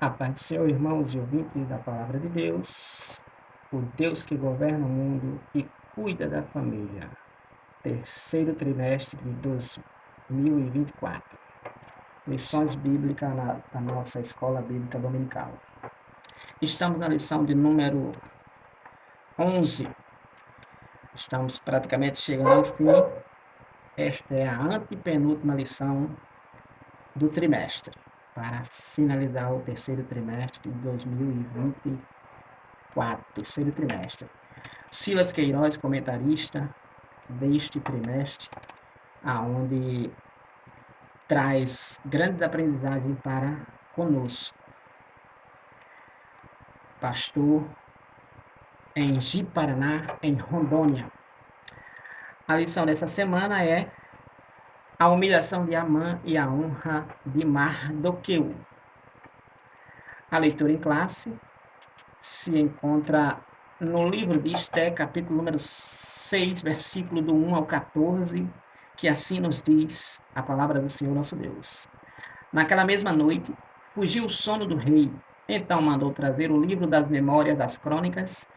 A paz do Senhor, irmãos e ouvintes da Palavra de Deus, o Deus que governa o mundo e cuida da família. Terceiro trimestre de 2024. Lições bíblicas na nossa escola bíblica dominical. Estamos na lição de número 11. Estamos praticamente chegando ao fim. Esta é a antepenúltima lição do trimestre, para finalizar o terceiro trimestre de 2024, terceiro trimestre. Silas Queiroz, comentarista deste trimestre, aonde traz grandes aprendizagens para conosco. Pastor em Ji-Paraná, em Rondônia. A lição dessa semana é a humilhação de Amã e a honra de Mardoqueu. A leitura em classe se encontra no livro de Esté, capítulo número 6, versículo do 1 ao 14, que assim nos diz a palavra do Senhor nosso Deus. Naquela mesma noite, fugiu o sono do rei. Então mandou trazer o livro das memórias das crônicas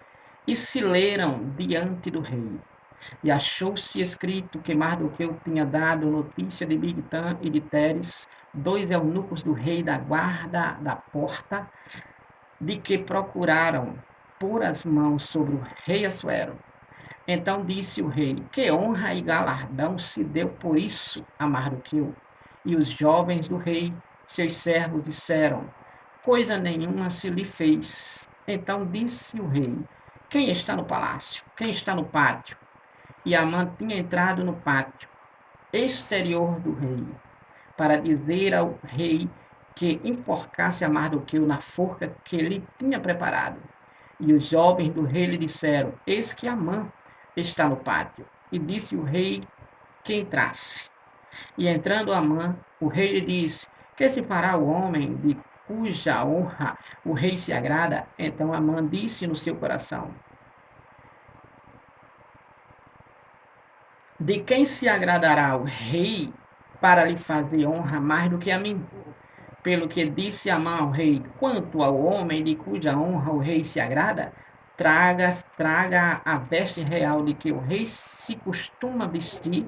e se leram diante do rei. E achou-se escrito que Mardoqueu tinha dado notícia de Bigtã e de Teres, dois eunucos do rei da guarda da porta, de que procuraram pôr as mãos sobre o rei Assuero. Então disse o rei: que honra e galardão se deu por isso a Mardoqueu. E os jovens do rei, seus servos, disseram: coisa nenhuma se lhe fez. Então disse o rei: quem está no palácio? Quem está no pátio? E Amã tinha entrado no pátio exterior do rei, para dizer ao rei que enforcasse a Mardoqueu na forca que ele tinha preparado. E os jovens do rei lhe disseram: eis que Amã está no pátio. E disse o rei que entrasse. E entrando Amã, o rei lhe disse: que se fará o homem de cuja honra o rei se agrada? Então Amã disse no seu coração: de quem se agradará o rei para lhe fazer honra mais do que a mim? Pelo que disse Amã ao rei: quanto ao homem de cuja honra o rei se agrada, traga a veste real de que o rei se costuma vestir,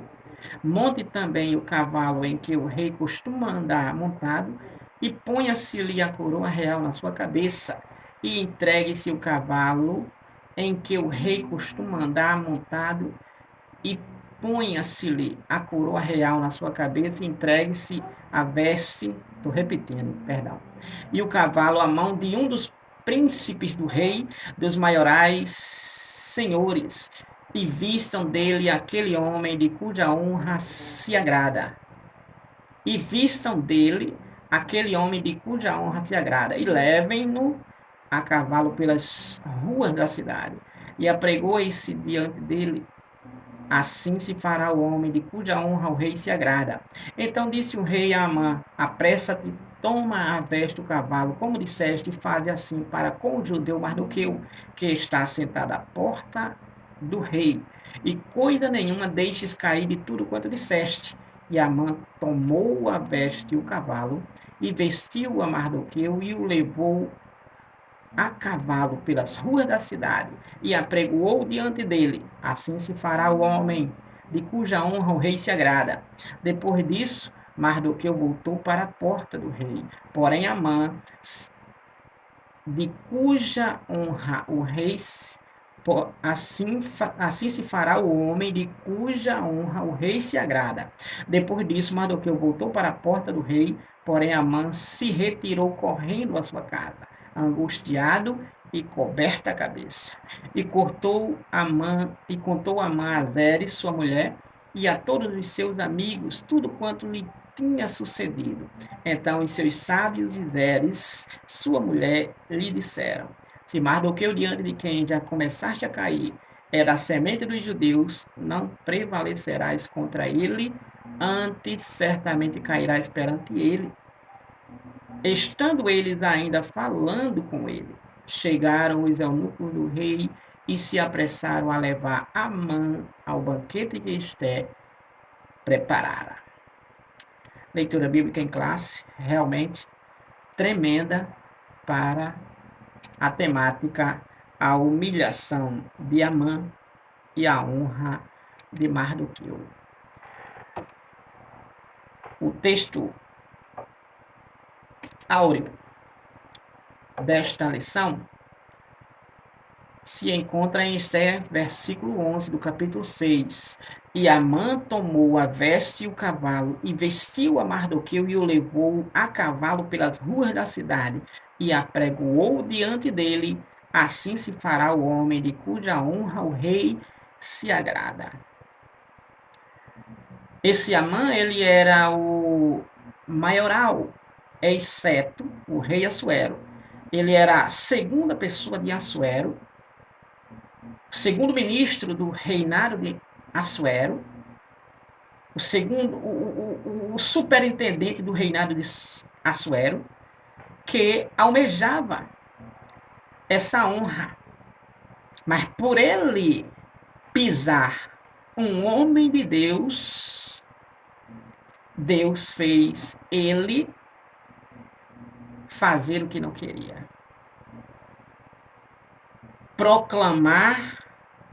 monte também o cavalo em que o rei costuma andar montado, e ponha-se-lhe a coroa real na sua cabeça, e entregue-se o cavalo em que o rei costuma andar montado, e ponha-se-lhe a coroa real na sua cabeça, e entregue-se a veste, estou repetindo, perdão, e o cavalo à mão de um dos príncipes do rei, dos maiorais senhores, e vistam dele aquele homem de cuja honra se agrada. E vistam dele aquele homem de cuja honra se agrada, e levem-no a cavalo pelas ruas da cidade, e apregoe-se diante dele. Assim se fará o homem de cuja honra o rei se agrada. Então disse o rei a Amã: apressa-te, toma a veste do cavalo, como disseste, e faze assim para com o judeu Mardoqueu, que está sentado à porta do rei. E coisa nenhuma deixes cair de tudo quanto disseste. E Amã tomou a veste e o cavalo, e vestiu a Mardoqueu, e o levou a cavalo pelas ruas da cidade, e apregoou diante dele. Assim se fará o homem de cuja honra o rei se agrada. Depois disso, Mardoqueu voltou para a porta do rei. Porém, Amã, de cuja honra o rei assim se fará o homem de cuja honra o rei se agrada. Depois disso, Mardoqueu voltou para a porta do rei, porém Amã se retirou correndo à sua casa, angustiado e coberta a cabeça. E contou Amã a Zeres, sua mulher, e a todos os seus amigos tudo quanto lhe tinha sucedido. Então os seus sábios e Zeres, sua mulher, lhe disseram: se Mardoqueu, diante de quem já começaste a cair, era a semente dos judeus, não prevalecerás contra ele, antes certamente cairás perante ele. Estando eles ainda falando com ele, chegaram os eunucos do rei e se apressaram a levar Amã ao banquete que Esté preparara. Leitura bíblica em classe, realmente tremenda, para a temática, a humilhação de Amã e a honra de Mardoqueu. O texto áureo desta lição se encontra em Esther, versículo 11 do capítulo 6. E Amã tomou a veste e o cavalo, e vestiu a Mardoqueu, e o levou a cavalo pelas ruas da cidade, e apregoou diante dele. Assim se fará o homem de cuja honra o rei se agrada. Esse Amã, ele era o maioral, exceto o rei Assuero. Ele era a segunda pessoa de Assuero, segundo ministro do reinado de Assuero, o segundo, o superintendente do reinado de Assuero, que almejava essa honra. Mas por ele pisar um homem de Deus, Deus fez ele fazer o que não queria. Proclamar,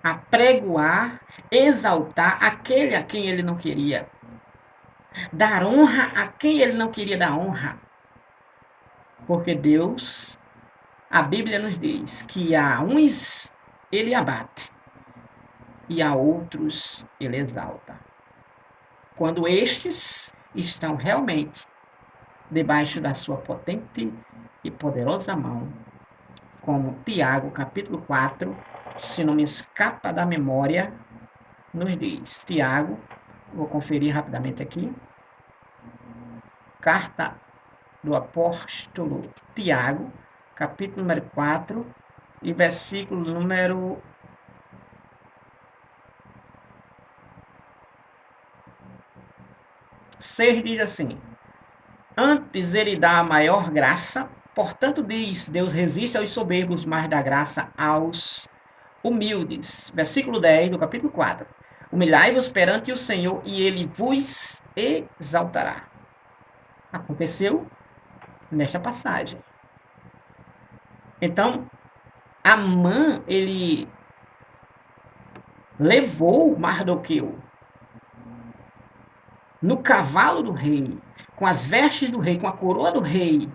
apregoar, exaltar aquele a quem ele não queria. Dar honra a quem ele não queria dar honra. Porque Deus, a Bíblia nos diz que a uns ele abate e a outros ele exalta. Quando estes estão realmente debaixo da sua potente e poderosa mão, como Tiago, capítulo 4, se não me escapa da memória, nos diz. Tiago, vou conferir rapidamente aqui. Carta do apóstolo Tiago, capítulo número 4, e versículo número 6 diz assim: antes ele dá a maior graça, portanto diz, Deus resiste aos soberbos, mas dá graça aos humildes. Versículo 10 do capítulo 4. Humilhai-vos perante o Senhor e ele vos exaltará. Aconteceu nesta passagem. Então, Amã, ele levou Mardoqueu no cavalo do rei, com as vestes do rei, com a coroa do rei,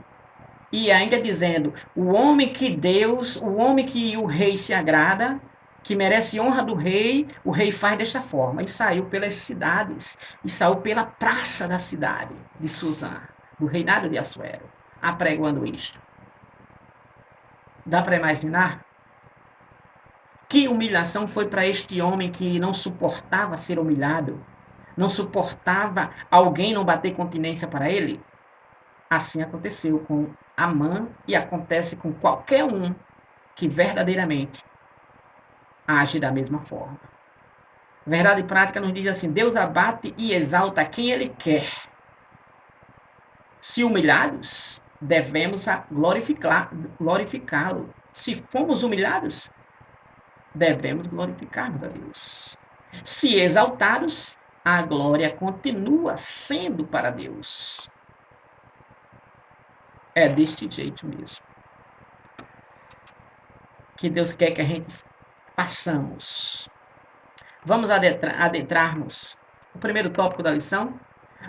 e ainda dizendo, o homem que Deus, o homem que o rei se agrada, que merece honra do rei, o rei faz desta forma. E saiu pelas cidades, e saiu pela praça da cidade de Suzã, do reinado de Assuero, apregoando isto. Dá para imaginar? Que humilhação foi para este homem que não suportava ser humilhado? Não suportava alguém não bater continência para ele? Assim aconteceu com Amã e acontece com qualquer um que verdadeiramente age da mesma forma. Verdade prática nos diz assim: Deus abate e exalta quem ele quer. Se humilhados, devemos glorificá-lo. Se fomos humilhados, devemos glorificar-nos a Deus. Se exaltados, a glória continua sendo para Deus. É deste jeito mesmo que Deus quer que a gente façamos. Vamos adentrarmos o primeiro tópico da lição.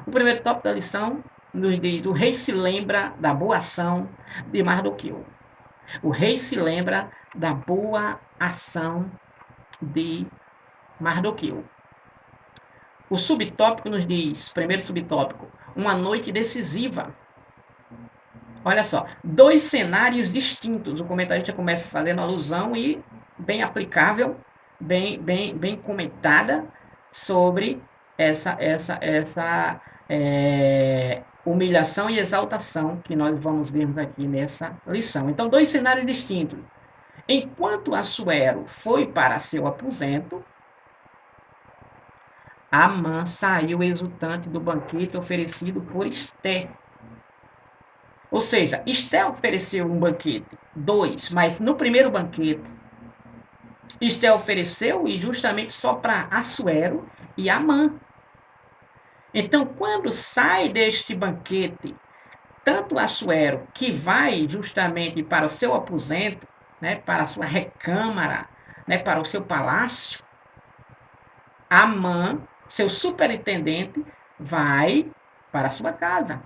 O primeiro tópico da lição nos diz: o rei se lembra da boa ação de Mardoqueu. O rei se lembra da boa ação de Mardoqueu. O subtópico nos diz, primeiro subtópico, uma noite decisiva. Olha só, dois cenários distintos. O comentarista começa fazendo alusão e bem aplicável, bem comentada sobre essa humilhação e exaltação que nós vamos ver aqui nessa lição. Então, dois cenários distintos. Enquanto Assuero foi para seu aposento, Amã saiu exultante do banquete oferecido por Esté. Ou seja, Esté ofereceu um banquete, dois, mas no primeiro banquete, Esté ofereceu e justamente só para Assuero e Amã. Então, quando sai deste banquete, tanto Assuero, que vai justamente para o seu aposento, né, para a sua recâmara, né, para o seu palácio, Amã, seu superintendente, vai para a sua casa.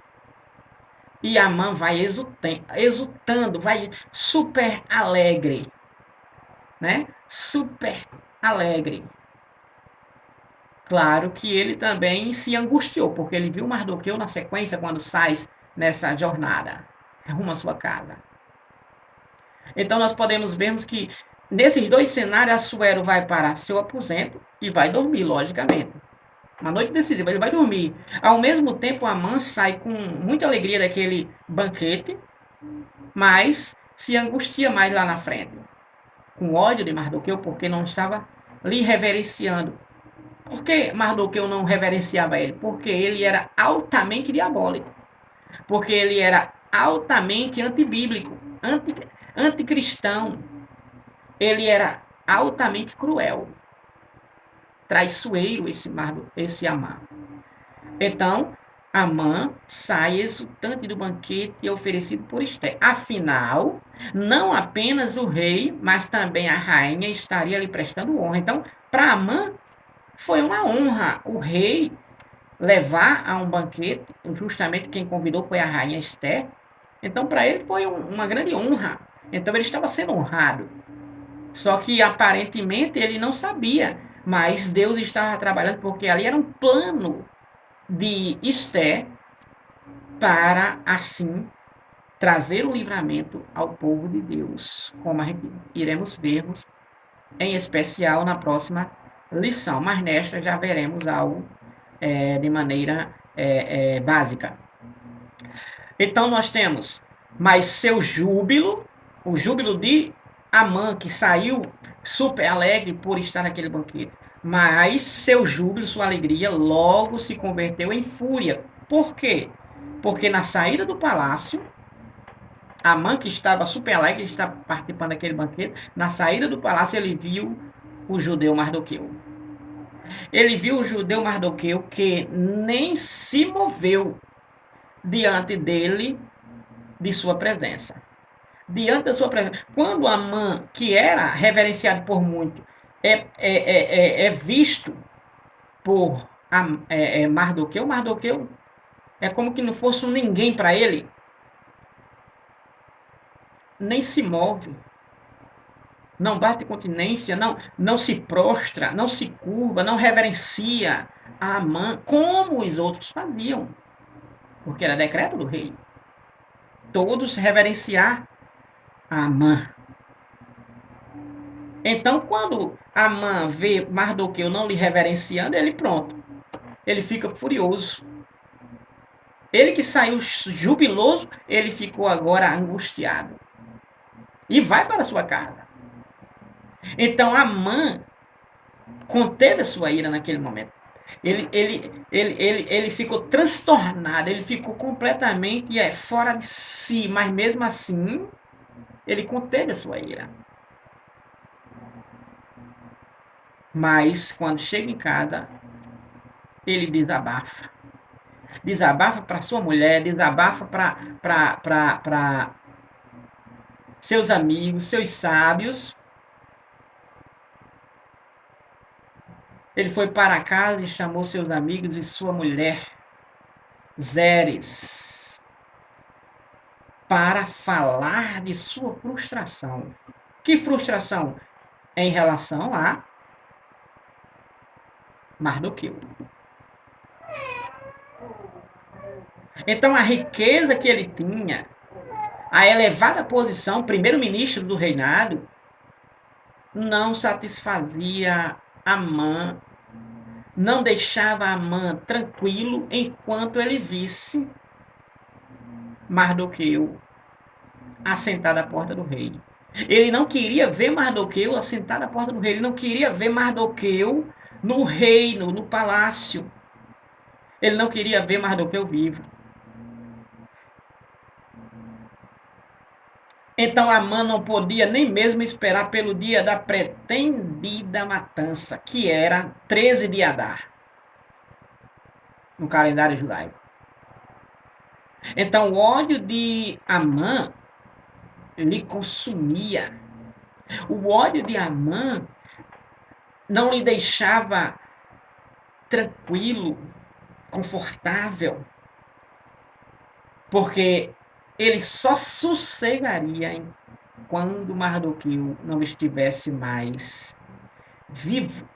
E Amã vai exultando, vai super alegre, né? Super alegre. Claro que ele também se angustiou, porque ele viu Mardoqueu na sequência quando sai nessa jornada rumo à sua casa. Então nós podemos vermos que nesses dois cenários, Assuero vai para seu aposento e vai dormir, logicamente. Uma noite decisiva, ele vai dormir. Ao mesmo tempo, Amã sai com muita alegria daquele banquete, mas se angustia mais lá na frente, com ódio de Mardoqueu, porque não estava lhe reverenciando. Por que Mardoqueu não reverenciava ele? Porque ele era altamente diabólico. Porque ele era altamente antibíblico, anticristão. Ele era altamente cruel. Traiçoeiro esse Amã. Então, Amã sai exultante do banquete oferecido por Esté. Afinal, não apenas o rei, mas também a rainha estaria lhe prestando honra. Então, para Amã, foi uma honra o rei levar a um banquete, justamente quem convidou foi a rainha Esté. Então, para ele foi uma grande honra. Então, ele estava sendo honrado. Só que, aparentemente, ele não sabia, mas Deus estava trabalhando, porque ali era um plano de Esté para, assim, trazer o livramento ao povo de Deus, como a gente iremos vermos, em especial na próxima lição. Mas nesta já veremos algo de maneira básica. Então nós temos mais seu júbilo, o júbilo de Amã, que saiu super alegre por estar naquele banquete. Mas seu júbilo, sua alegria, logo se converteu em fúria. Por quê? Porque na saída do palácio, Amã, que estava super alegre, estava participando daquele banquete, na saída do palácio ele viu o judeu Mardoqueu. Ele viu o judeu Mardoqueu que nem se moveu diante dele, de sua presença. Diante da sua presença. Quando Amã, que era reverenciado por muitos, é visto por Mardoqueu, Mardoqueu é como que não fosse um ninguém para ele. Nem se move. Não bate continência, não se prostra, não se curva, não reverencia a Amã como os outros faziam. Porque era decreto do rei. Todos reverenciar a Amã. Então, quando Amã vê Mardoqueu não lhe reverenciando, ele pronto. Ele fica furioso. Ele que saiu jubiloso, ele ficou agora angustiado. E vai para sua casa. Então, Amã conteve a sua ira naquele momento. Ele ficou transtornado, ele ficou completamente fora de si, mas mesmo assim, ele conteve a sua ira. Mas, quando chega em casa, ele desabafa. Desabafa para sua mulher, desabafa para seus amigos, seus sábios. Ele foi para casa e chamou seus amigos e sua mulher, Zeres, para falar de sua frustração. Que frustração? Em relação a Mardoqueu. Então a riqueza que ele tinha, a elevada posição, primeiro-ministro do reinado, não satisfazia Amã, não deixava Amã tranquilo enquanto ele visse Mardoqueu assentado à porta do rei. Ele não queria ver Mardoqueu assentado à porta do rei, ele não queria ver Mardoqueu no reino, no palácio. Ele não queria ver Mardoqueu vivo. Então Amã não podia nem mesmo esperar pelo dia da pretendida matança, que era 13 de Adar, no calendário judaico. Então, o ódio de Amã lhe consumia. O ódio de Amã não lhe deixava tranquilo, confortável, porque ele só sossegaria quando Mardoqueu não estivesse mais vivo,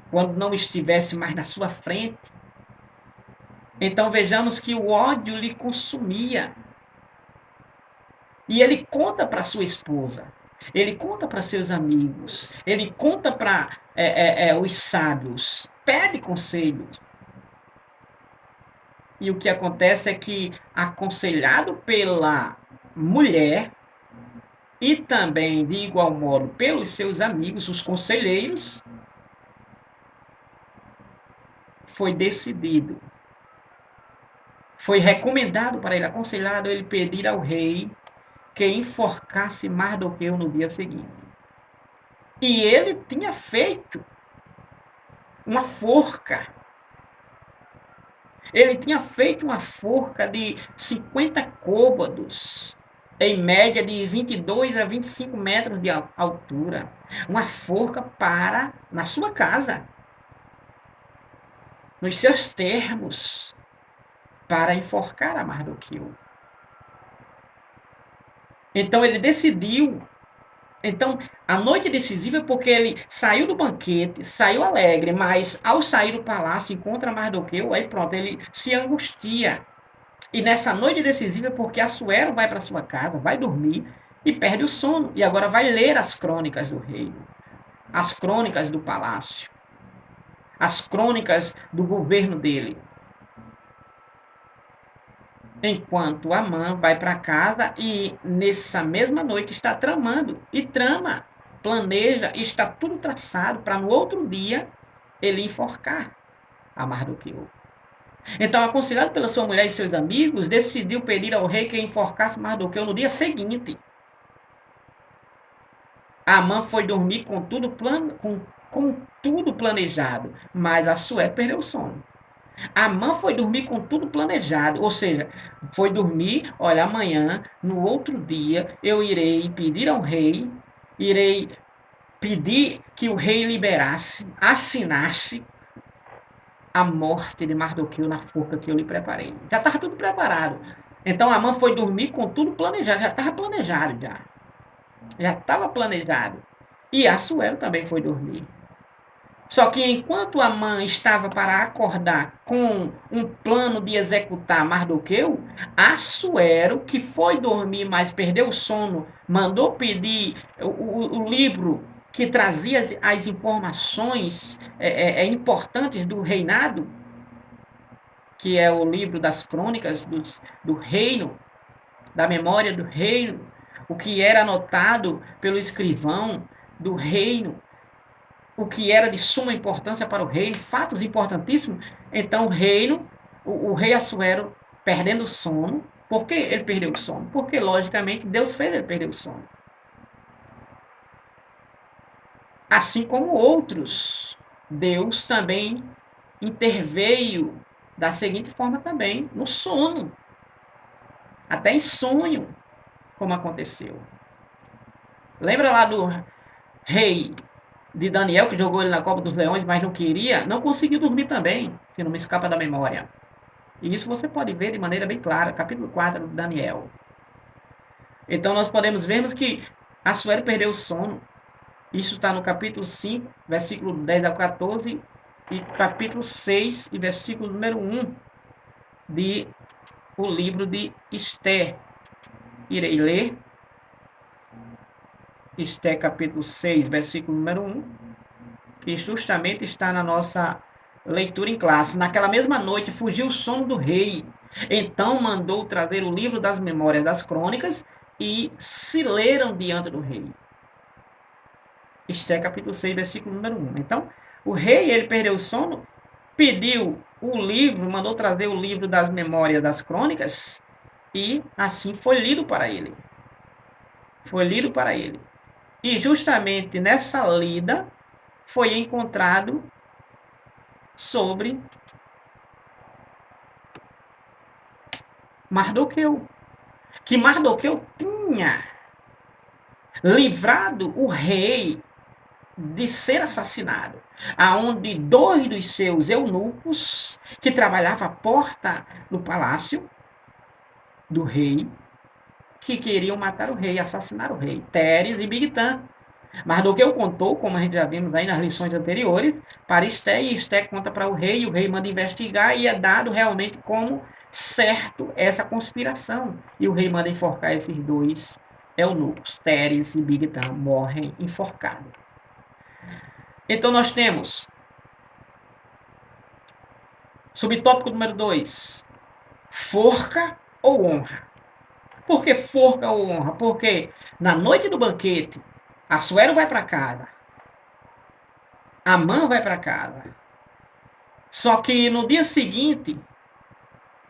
quando não estivesse mais na sua frente. Então vejamos que o ódio lhe consumia. E ele conta para sua esposa, ele conta para seus amigos, ele conta para os sábios, pede conselhos. E o que acontece é que, aconselhado pela mulher e também, de igual modo, pelos seus amigos, os conselheiros, foi decidido, foi recomendado para ele, aconselhado ele pedir ao rei que enforcasse Mardoqueu no dia seguinte. E ele tinha feito uma forca. Ele tinha feito uma forca de 50 côvados, em média de 22 a 25 metros de altura. Uma forca na sua casa, nos seus termos, para enforcar a Mardoqueu. Então ele decidiu. Então, a noite decisiva é porque ele saiu do banquete, saiu alegre, mas ao sair do palácio encontra Mardoqueu, aí pronto, ele se angustia. E nessa noite decisiva é porque Assuero vai para sua casa, vai dormir e perde o sono. E agora vai ler as crônicas do reino, as crônicas do palácio, as crônicas do governo dele. Enquanto Amã vai para casa e nessa mesma noite está tramando. E trama, planeja, está tudo traçado para no outro dia ele enforcar a Mardoqueu. Então, aconselhado pela sua mulher e seus amigos, decidiu pedir ao rei que enforcasse Mardoqueu no dia seguinte. Amã foi dormir com tudo planejado, mas Assuero perdeu o sono. Amã foi dormir com tudo planejado, ou seja, foi dormir, olha, amanhã, no outro dia, eu irei pedir ao rei, irei pedir que o rei liberasse, assinasse a morte de Mardoqueu na forca que eu lhe preparei. Já estava tudo preparado. Então Amã foi dormir com tudo planejado, já estava planejado já. Já estava planejado. E Assuero também foi dormir. Só que enquanto Amã estava para acordar com um plano de executar Mardoqueu, Assuero, que foi dormir, mas perdeu o sono, mandou pedir o livro que trazia as informações importantes do reinado, que é o livro das crônicas do reino, da memória do reino, o que era anotado pelo escrivão do reino, o que era de suma importância para o reino, fatos importantíssimos. Então o rei Assuero, perdendo o sono. Por que ele perdeu o sono? Porque, logicamente, Deus fez ele perder o sono. Assim como outros, Deus também interveio da seguinte forma também, no sono. Até em sonho, como aconteceu. Lembra lá do rei de Daniel, que jogou ele na Copa dos Leões, mas não queria, não conseguiu dormir também, que não me escapa da memória. E isso você pode ver de maneira bem clara, capítulo 4 de Daniel. Então nós podemos vermos que Assuero perdeu o sono. Isso está no capítulo 5, versículo 10 a 14, e capítulo 6, e versículo número 1 de o livro de Esther. Irei ler Esther capítulo 6, versículo número 1, que justamente está na nossa leitura em classe. Naquela mesma noite fugiu o sono do rei. Então mandou trazer o livro das memórias das crônicas e se leram diante do rei. Esther capítulo 6, versículo número 1. Então, o rei, ele perdeu o sono, pediu o livro, mandou trazer o livro das memórias das crônicas e assim foi lido para ele. Foi lido para ele. E justamente nessa lida foi encontrado sobre Mardoqueu. Que Mardoqueu tinha livrado o rei de ser assassinado, aonde 2 dos seus eunucos, que trabalhavam à porta do palácio do rei, que queriam matar o rei, assassinar o rei, Teres e Bigtã. Mardoqueu contou, como a gente já vimos aí nas lições anteriores, para Esté, e Esté conta para o rei manda investigar, e é dado realmente como certo essa conspiração. E o rei manda enforcar esses 2 eunucos, Teres e Bigtã, morrem enforcados. Então nós temos subtópico número 2, forca ou honra. Por que forca ou honra? Porque na noite do banquete, Assuero vai para casa, Amã vai para casa. Só que no dia seguinte,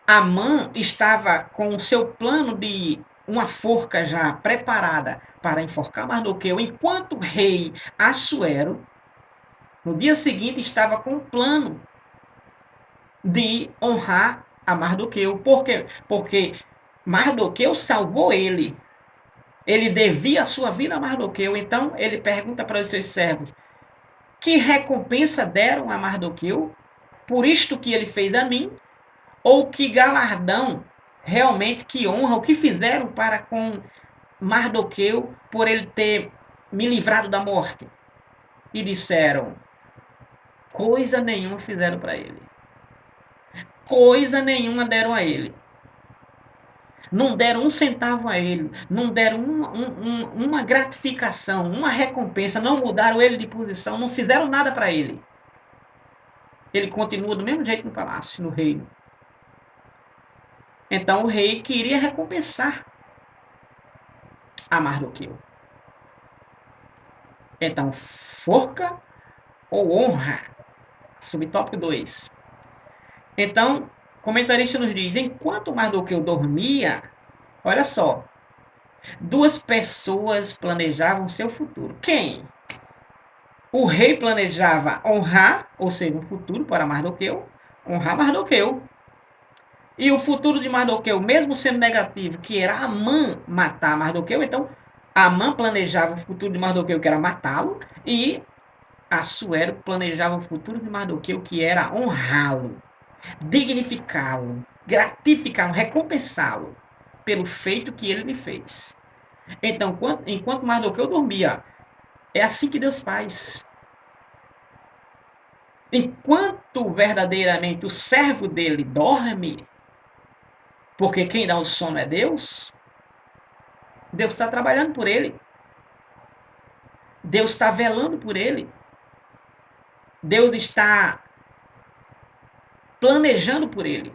Amã estava com o seu plano de uma forca já preparada para enforcar Mardoqueu, enquanto o rei Assuero, no dia seguinte, estava com um plano de honrar a Mardoqueu. Por quê? Porque Mardoqueu salvou ele. Ele devia a sua vida a Mardoqueu. Então ele pergunta para os seus servos: que recompensa deram a Mardoqueu por isto que ele fez a mim? Ou que galardão, realmente, que honra, o que fizeram para com Mardoqueu por ele ter me livrado da morte? E disseram: coisa nenhuma fizeram para ele. Coisa nenhuma deram a ele. Não deram 1 centavo a ele, não deram uma gratificação, uma recompensa, não mudaram ele de posição, não fizeram nada para ele. Ele continua do mesmo jeito no palácio, no reino. Então o rei queria recompensar a Mardoqueu. Então, forca ou honra? Subtópico 2. Então, o comentarista nos diz: enquanto Mardoqueu dormia, olha só, 2 pessoas planejavam seu futuro. Quem? O rei planejava honrar, ou seja, um futuro para Mardoqueu, honrar Mardoqueu. E o futuro de Mardoqueu, mesmo sendo negativo, que era Amã matar Mardoqueu, então Amã planejava o futuro de Mardoqueu, que era matá-lo, e Assuero planejava o futuro de Mardoqueu, que era honrá-lo, dignificá-lo, gratificá-lo, recompensá-lo pelo feito que ele lhe fez. Então, enquanto Mardoqueu dormia, é assim que Deus faz. Enquanto verdadeiramente o servo dele dorme, porque quem dá o sono é Deus, Deus está trabalhando por ele. Deus está velando por ele. Deus está planejando por ele.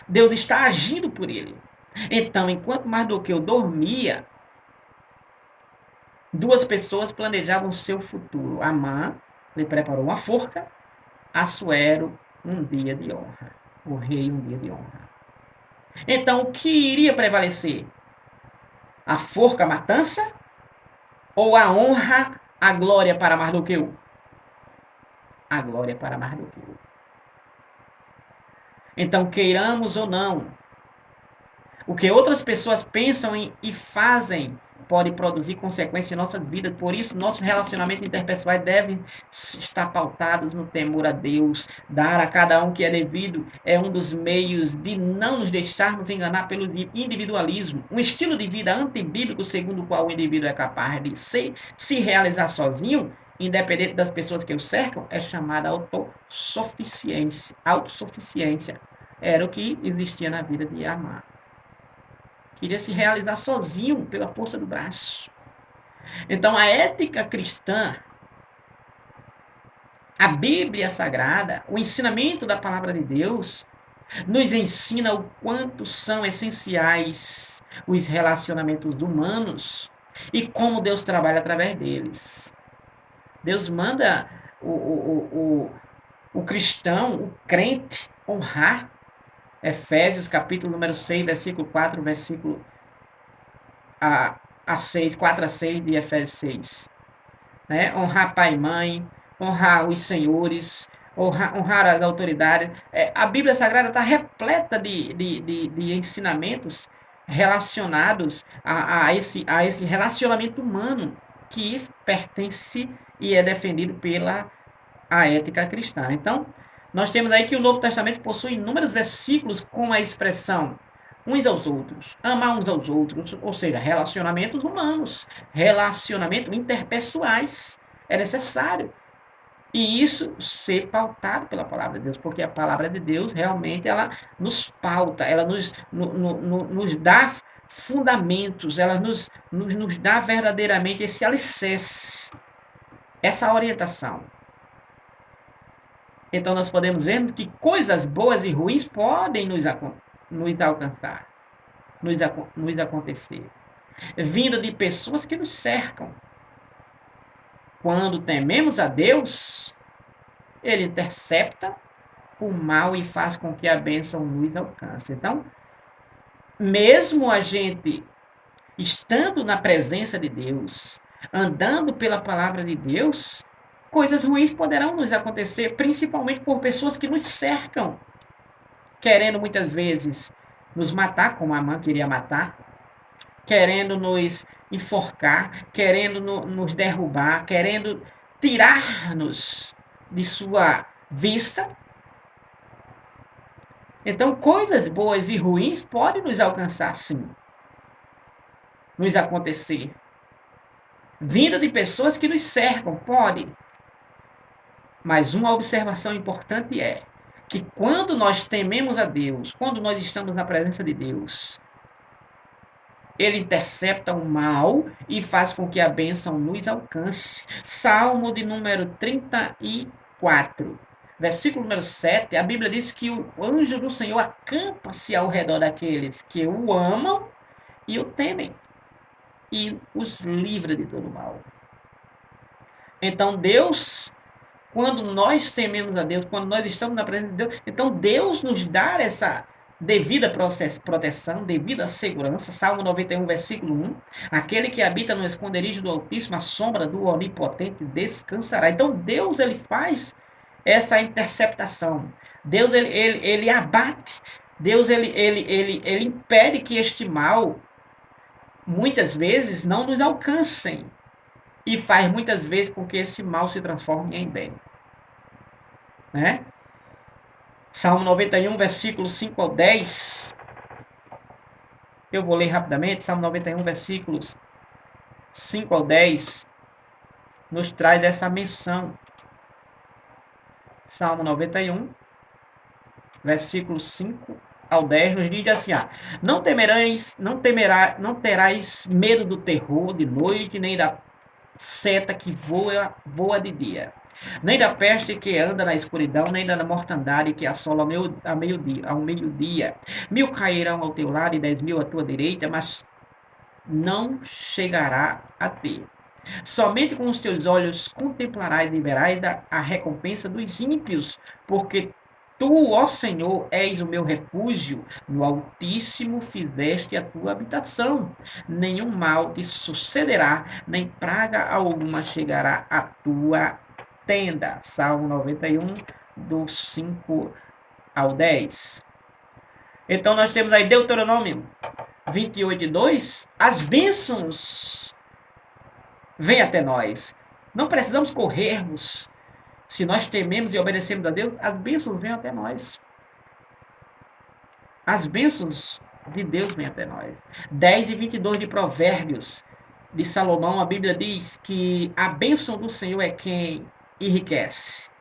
Deus está agindo por ele. Então, enquanto Mardoqueu dormia, 2 pessoas planejavam o seu futuro. Amã lhe preparou uma forca, Assuero um dia de honra. O rei um dia de honra. Então, o que iria prevalecer? A forca, a matança? Ou a honra, a glória para Mardoqueu? A glória para Mardoqueu. Então, queiramos ou não, o que outras pessoas pensam e fazem pode produzir consequências em nossas vidas. Por isso, nossos relacionamentos interpessoais devem estar pautados no temor a Deus. Dar a cada um que é devido é um dos meios de não nos deixarmos enganar pelo individualismo. Um estilo de vida antibíblico segundo o qual o indivíduo é capaz de se realizar sozinho, independente das pessoas que o cercam, é chamada autossuficiência. Autossuficiência era o que existia na vida de Amã. Queria se realizar sozinho pela força do braço. Então, a ética cristã, a Bíblia Sagrada, o ensinamento da palavra de Deus, nos ensina o quanto são essenciais os relacionamentos humanos e como Deus trabalha através deles. Deus manda o cristão, o crente, honrar. Efésios, capítulo número 6, versículo 4, versículo a 6, 4 a 6 de Efésios 6. Né? Honrar pai e mãe, honrar os senhores, honrar as autoridades. A Bíblia Sagrada está repleta de ensinamentos relacionados a esse relacionamento humano que pertence e é defendido pela a ética cristã. Então, nós temos aí que o Novo Testamento possui inúmeros versículos com a expressão uns aos outros, amar uns aos outros, ou seja, relacionamentos humanos, relacionamentos interpessoais. É necessário. E isso ser pautado pela palavra de Deus, porque a palavra de Deus realmente ela nos pauta, ela nos dá fundamentos, ela nos dá verdadeiramente esse alicerce, essa orientação. Então nós podemos ver que coisas boas e ruins podem nos alcançar, nos acontecer, vindo de pessoas que nos cercam. Quando tememos a Deus, Ele intercepta o mal e faz com que a bênção nos alcance. Então, mesmo a gente estando na presença de Deus, andando pela palavra de Deus, coisas ruins poderão nos acontecer, principalmente por pessoas que nos cercam, querendo muitas vezes nos matar, como Amã queria matar, querendo nos enforcar, querendo nos derrubar, querendo tirar-nos de sua vista. Então, coisas boas e ruins podem nos alcançar, sim. Nos acontecer. Vindo de pessoas que nos cercam, pode. Mas uma observação importante é que quando nós tememos a Deus, quando nós estamos na presença de Deus, Ele intercepta o mal e faz com que a bênção nos alcance. Salmo de número 34. Versículo número 7, a Bíblia diz que o anjo do Senhor acampa-se ao redor daqueles que o amam e o temem, e os livra de todo mal. Então Deus, quando nós tememos a Deus, quando nós estamos na presença de Deus, então Deus nos dá essa devida proteção, devida segurança. Salmo 91, versículo 1. Aquele que habita no esconderijo do Altíssimo, a sombra do Onipotente descansará. Então Deus, ele faz essa interceptação. Deus, ele abate. Deus, ele impede que este mal, muitas vezes, não nos alcancem. E faz muitas vezes com que esse mal se transforme em bem. Né? Salmo 91, versículos 5 ao 10. Eu vou ler rapidamente. Salmo 91, versículos 5 ao 10. Nos traz essa menção. Salmo 91, versículos 5 ao 10, nos diz assim: não terás medo do terror de noite, nem da seta que voa de dia, nem da peste que anda na escuridão, nem da mortandade que assola ao meio-dia. 1000 cairão ao teu lado e 10.000 à tua direita, mas não chegará a ti. Somente com os teus olhos contemplarás e verás a recompensa dos ímpios, porque tu, ó Senhor, és o meu refúgio, no Altíssimo fizeste a tua habitação. Nenhum mal te sucederá, nem praga alguma chegará à tua tenda. Salmo 91, do 5 ao 10. Então nós temos aí Deuteronômio 28, 2, as bênçãos vem até nós. Não precisamos corrermos. Se nós tememos e obedecemos a Deus, as bênçãos vêm até nós. As bênçãos de Deus vêm até nós. 10 e 22 de Provérbios de Salomão, a Bíblia diz que a bênção do Senhor é quem enriquece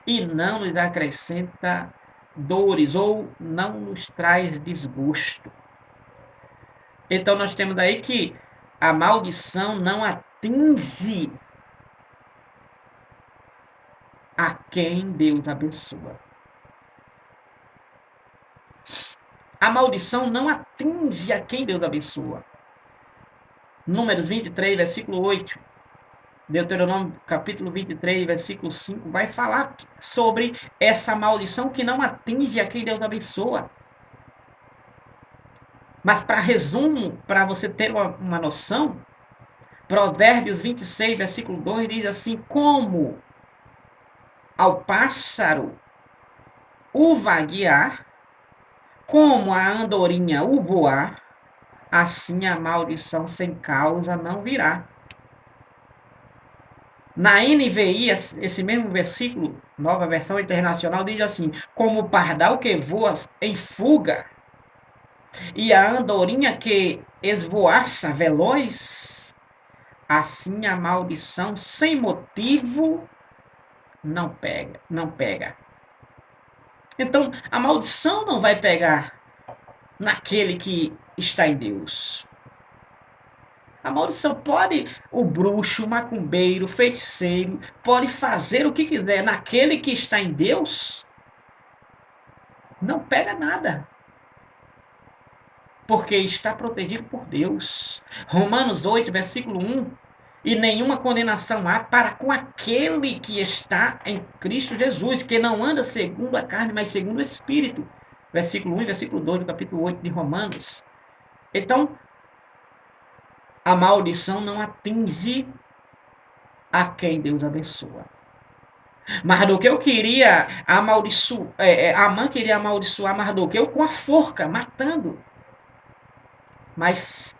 e não nos acrescenta dores ou não nos traz desgosto. Então nós temos aí que a maldição não atinge a quem Deus abençoa. A maldição não atinge a quem Deus abençoa. Números 23, versículo 8. Deuteronômio capítulo 23, versículo 5. Vai falar sobre essa maldição que não atinge a quem Deus abençoa. Mas para resumo, para você ter uma noção, Provérbios 26, versículo 2 diz assim: como ao pássaro o vaguear, como a andorinha o voar, assim a maldição sem causa não virá. Na NVI, esse mesmo versículo, nova versão internacional, diz assim: como o pardal que voa em fuga, e a andorinha que esvoaça veloz, assim a maldição sem motivo não pega. Então, a maldição não vai pegar naquele que está em Deus. A maldição pode, o bruxo, o macumbeiro, o feiticeiro, pode fazer o que quiser naquele que está em Deus, não pega nada. Porque está protegido por Deus. Romanos 8, versículo 1. E nenhuma condenação há para com aquele que está em Cristo Jesus, que não anda segundo a carne, mas segundo o Espírito. Versículo 1 e versículo 2 do capítulo 8 de Romanos. Então, a maldição não atinge a quem Deus abençoa. Mardoqueu queria amaldiçoar, Amã queria amaldiçoar Mardoqueu com a forca, matando. Mas,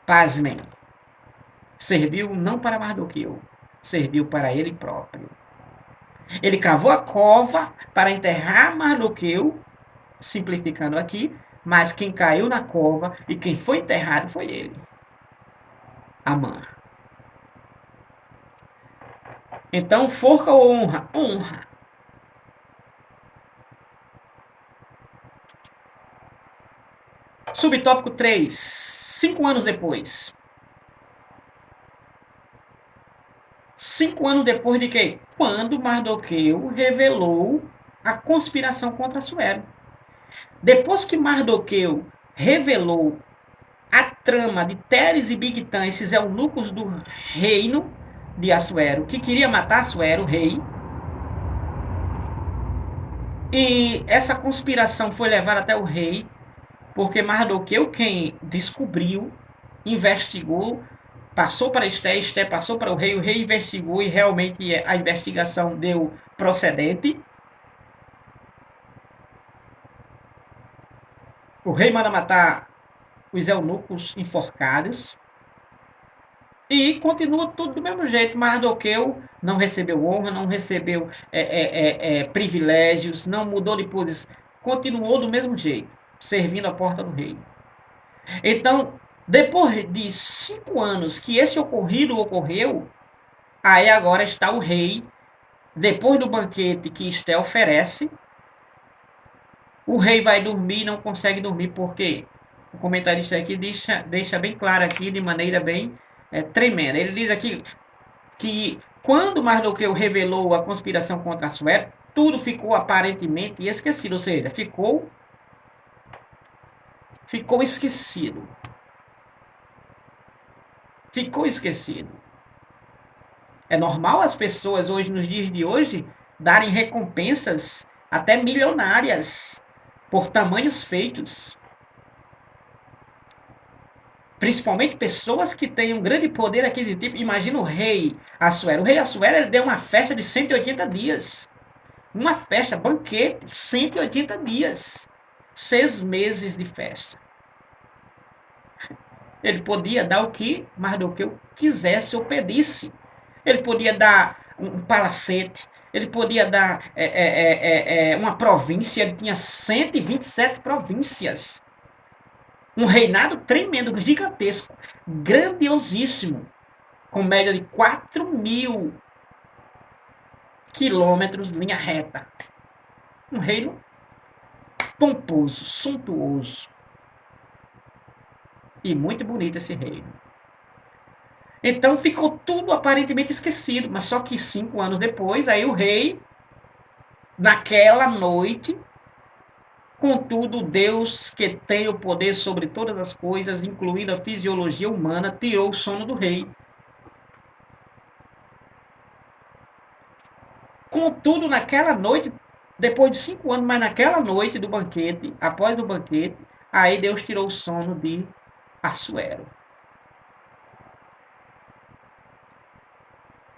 pasmem, serviu não para Mardoqueu, serviu para ele próprio. Ele cavou a cova para enterrar Mardoqueu, simplificando aqui, mas quem caiu na cova e quem foi enterrado foi ele, Amã. Então, forca ou honra? Honra. Subtópico 3. 5 anos depois. 5 anos depois de quê? Quando Mardoqueu revelou a conspiração contra Assuero. Depois que Mardoqueu revelou a trama de Teres e Bigtã, esses eunucos do reino de Assuero, que queria matar Assuero, o rei, e essa conspiração foi levada até o rei, porque Mardoqueu, quem descobriu, investigou, passou para Esté, Esté passou para o rei investigou e realmente a investigação deu procedente. O rei manda matar os eunucos enforcados e continua tudo do mesmo jeito. Mardoqueu não recebeu honra, não recebeu privilégios, não mudou de posição, continuou do mesmo jeito, servindo a porta do rei. Então, depois de 5 anos que esse ocorrido ocorreu, aí agora está o rei, depois do banquete que Esté oferece, o rei vai dormir e não consegue dormir, por quê? O comentarista aqui deixa bem claro aqui, de maneira bem tremenda. Ele diz aqui que quando Mardoqueu revelou a conspiração contra Assuero, tudo ficou aparentemente esquecido, ou seja, ficou esquecido. Ficou esquecido. É normal as pessoas hoje, nos dias de hoje, darem recompensas até milionárias por tamanhos feitos. Principalmente pessoas que têm um grande poder aquisitivo. Imagina o rei Assuero. O rei Assuero, ele deu uma festa de 180 dias. Uma festa, banquete, 180 dias. 6 meses de festa. Ele podia dar o que Mardoqueu quisesse ou pedisse. Ele podia dar um palacete. Ele podia dar uma província. Ele tinha 127 províncias. Um reinado tremendo, gigantesco, grandiosíssimo, com média de 4.000 quilômetros linha reta. Um reino pomposo, suntuoso. E muito bonito esse reino. Então ficou tudo aparentemente esquecido, mas só que 5 anos depois, aí o rei, naquela noite, contudo, Deus, que tem o poder sobre todas as coisas, incluindo a fisiologia humana, tirou o sono do rei. Contudo, naquela noite, depois de 5 anos, mas naquela noite do banquete, após o banquete, aí Deus tirou o sono de Assuero.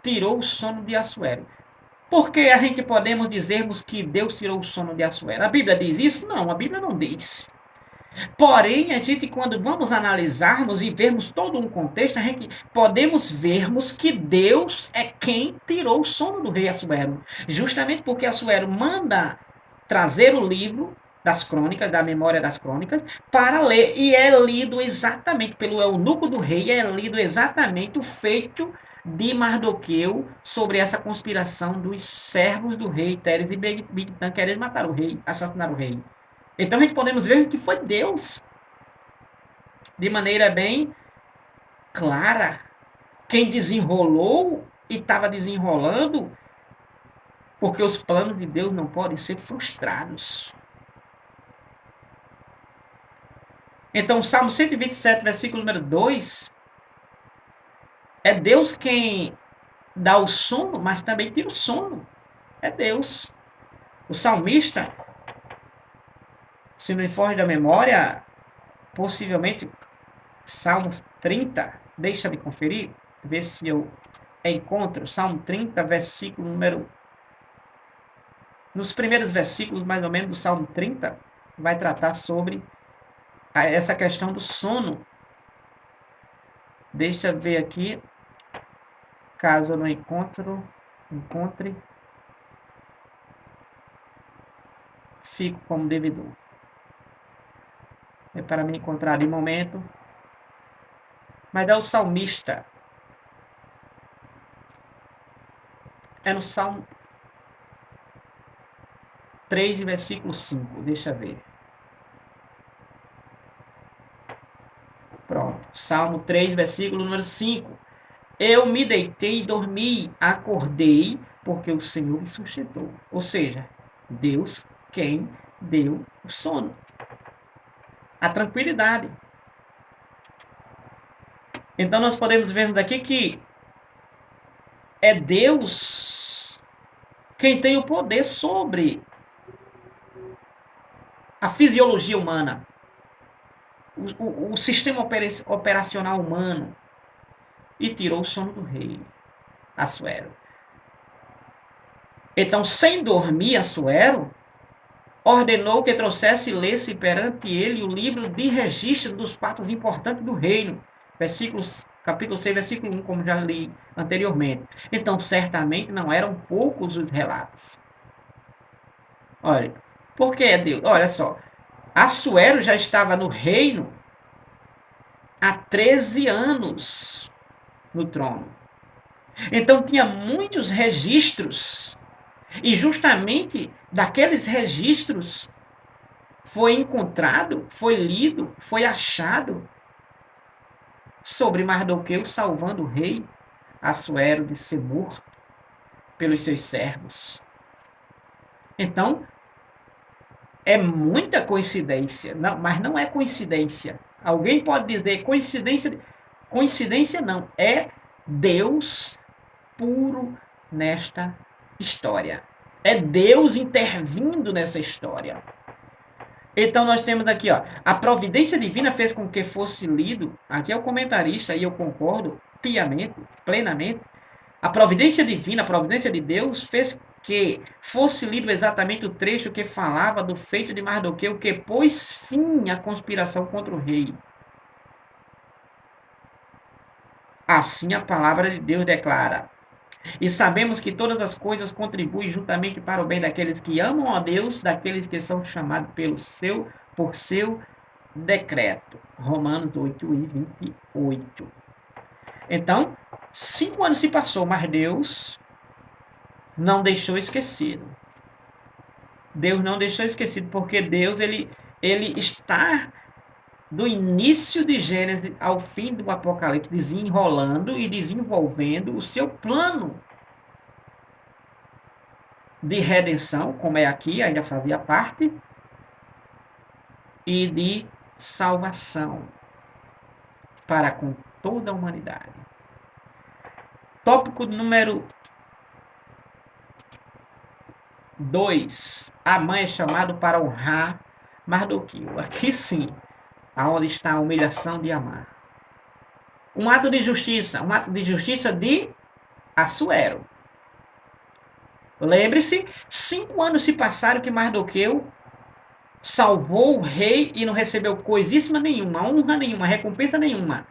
Tirou o sono de Assuero. Por que a gente podemos dizermos que Deus tirou o sono de Assuero? A Bíblia diz isso? Não, a Bíblia não diz. Porém, a gente, quando vamos analisarmos e vermos todo um contexto, a gente podemos vermos que Deus é quem tirou o sono do rei Assuero. Justamente porque Assuero manda trazer o livro das crônicas, da memória das crônicas, para ler. E é lido exatamente pelo eunuco do rei, é lido exatamente o feito de Mardoqueu sobre essa conspiração dos servos do rei, Teres e Bigtan, querendo matar o rei, assassinar o rei. Então a gente podemos ver que foi Deus, de maneira bem clara, quem desenrolou e estava desenrolando, porque os planos de Deus não podem ser frustrados. Então, o Salmo 127, versículo número 2, é Deus quem dá o sono, mas também tira o sono. É Deus. O salmista, se não me foge da memória, possivelmente Salmo 30, deixa eu conferir, ver se eu encontro. Salmo 30, versículo número... Nos primeiros versículos, mais ou menos, do Salmo 30, vai tratar sobre essa questão do sono. Deixa eu ver aqui, caso eu não encontre, fico como devedor. É para me encontrar de momento. Mas é o salmista. É no Salmo 3, versículo 5. Deixa eu ver. Pronto. Salmo 3, versículo número 5. Eu me deitei e dormi, acordei, porque o Senhor me sustentou. Ou seja, Deus quem deu o sono. A tranquilidade. Então nós podemos ver daqui que é Deus quem tem o poder sobre a fisiologia humana, o sistema operacional humano, e tirou o sono do rei Assuero. Então, sem dormir, Assuero ordenou que trouxesse e lesse perante ele o livro de registro dos fatos importantes do reino. Capítulo 6, versículo 1, como já li anteriormente. Então, certamente não eram poucos os relatos. Olha, por que Deus? Olha só, Assuero já estava no reino há 13 anos no trono. Então tinha muitos registros. E justamente daqueles registros foi encontrado, foi lido, foi achado sobre Mardoqueu salvando o rei Assuero de ser morto pelos seus servos. Então, é muita coincidência, não, mas não é coincidência. Alguém pode dizer coincidência? Coincidência não, é Deus puro nesta história. É Deus intervindo nessa história. Então nós temos aqui, ó, a providência divina fez com que fosse lido, aqui é o comentarista e eu concordo piamente, plenamente. A providência divina, a providência de Deus fez que fosse lido exatamente o trecho que falava do feito de Mardoqueu, que pôs fim à conspiração contra o rei. Assim a palavra de Deus declara: e sabemos que todas as coisas contribuem juntamente para o bem daqueles que amam a Deus, daqueles que são chamados por seu decreto. Romanos 8 e 28. Então, 5 anos se passou, mas Deus não deixou esquecido. Deus não deixou esquecido, porque Deus ele está do início de Gênesis ao fim do Apocalipse, desenrolando e desenvolvendo o seu plano de redenção, como é aqui, ainda fazia parte, e de salvação para com toda a humanidade. Tópico número 2. Amã é chamado para honrar Mardoqueu. Aqui sim, aonde está a humilhação de Amã. Um ato de justiça de Assuero. Lembre-se, 5 anos se passaram que Mardoqueu salvou o rei e não recebeu coisíssima nenhuma, honra nenhuma, recompensa nenhuma.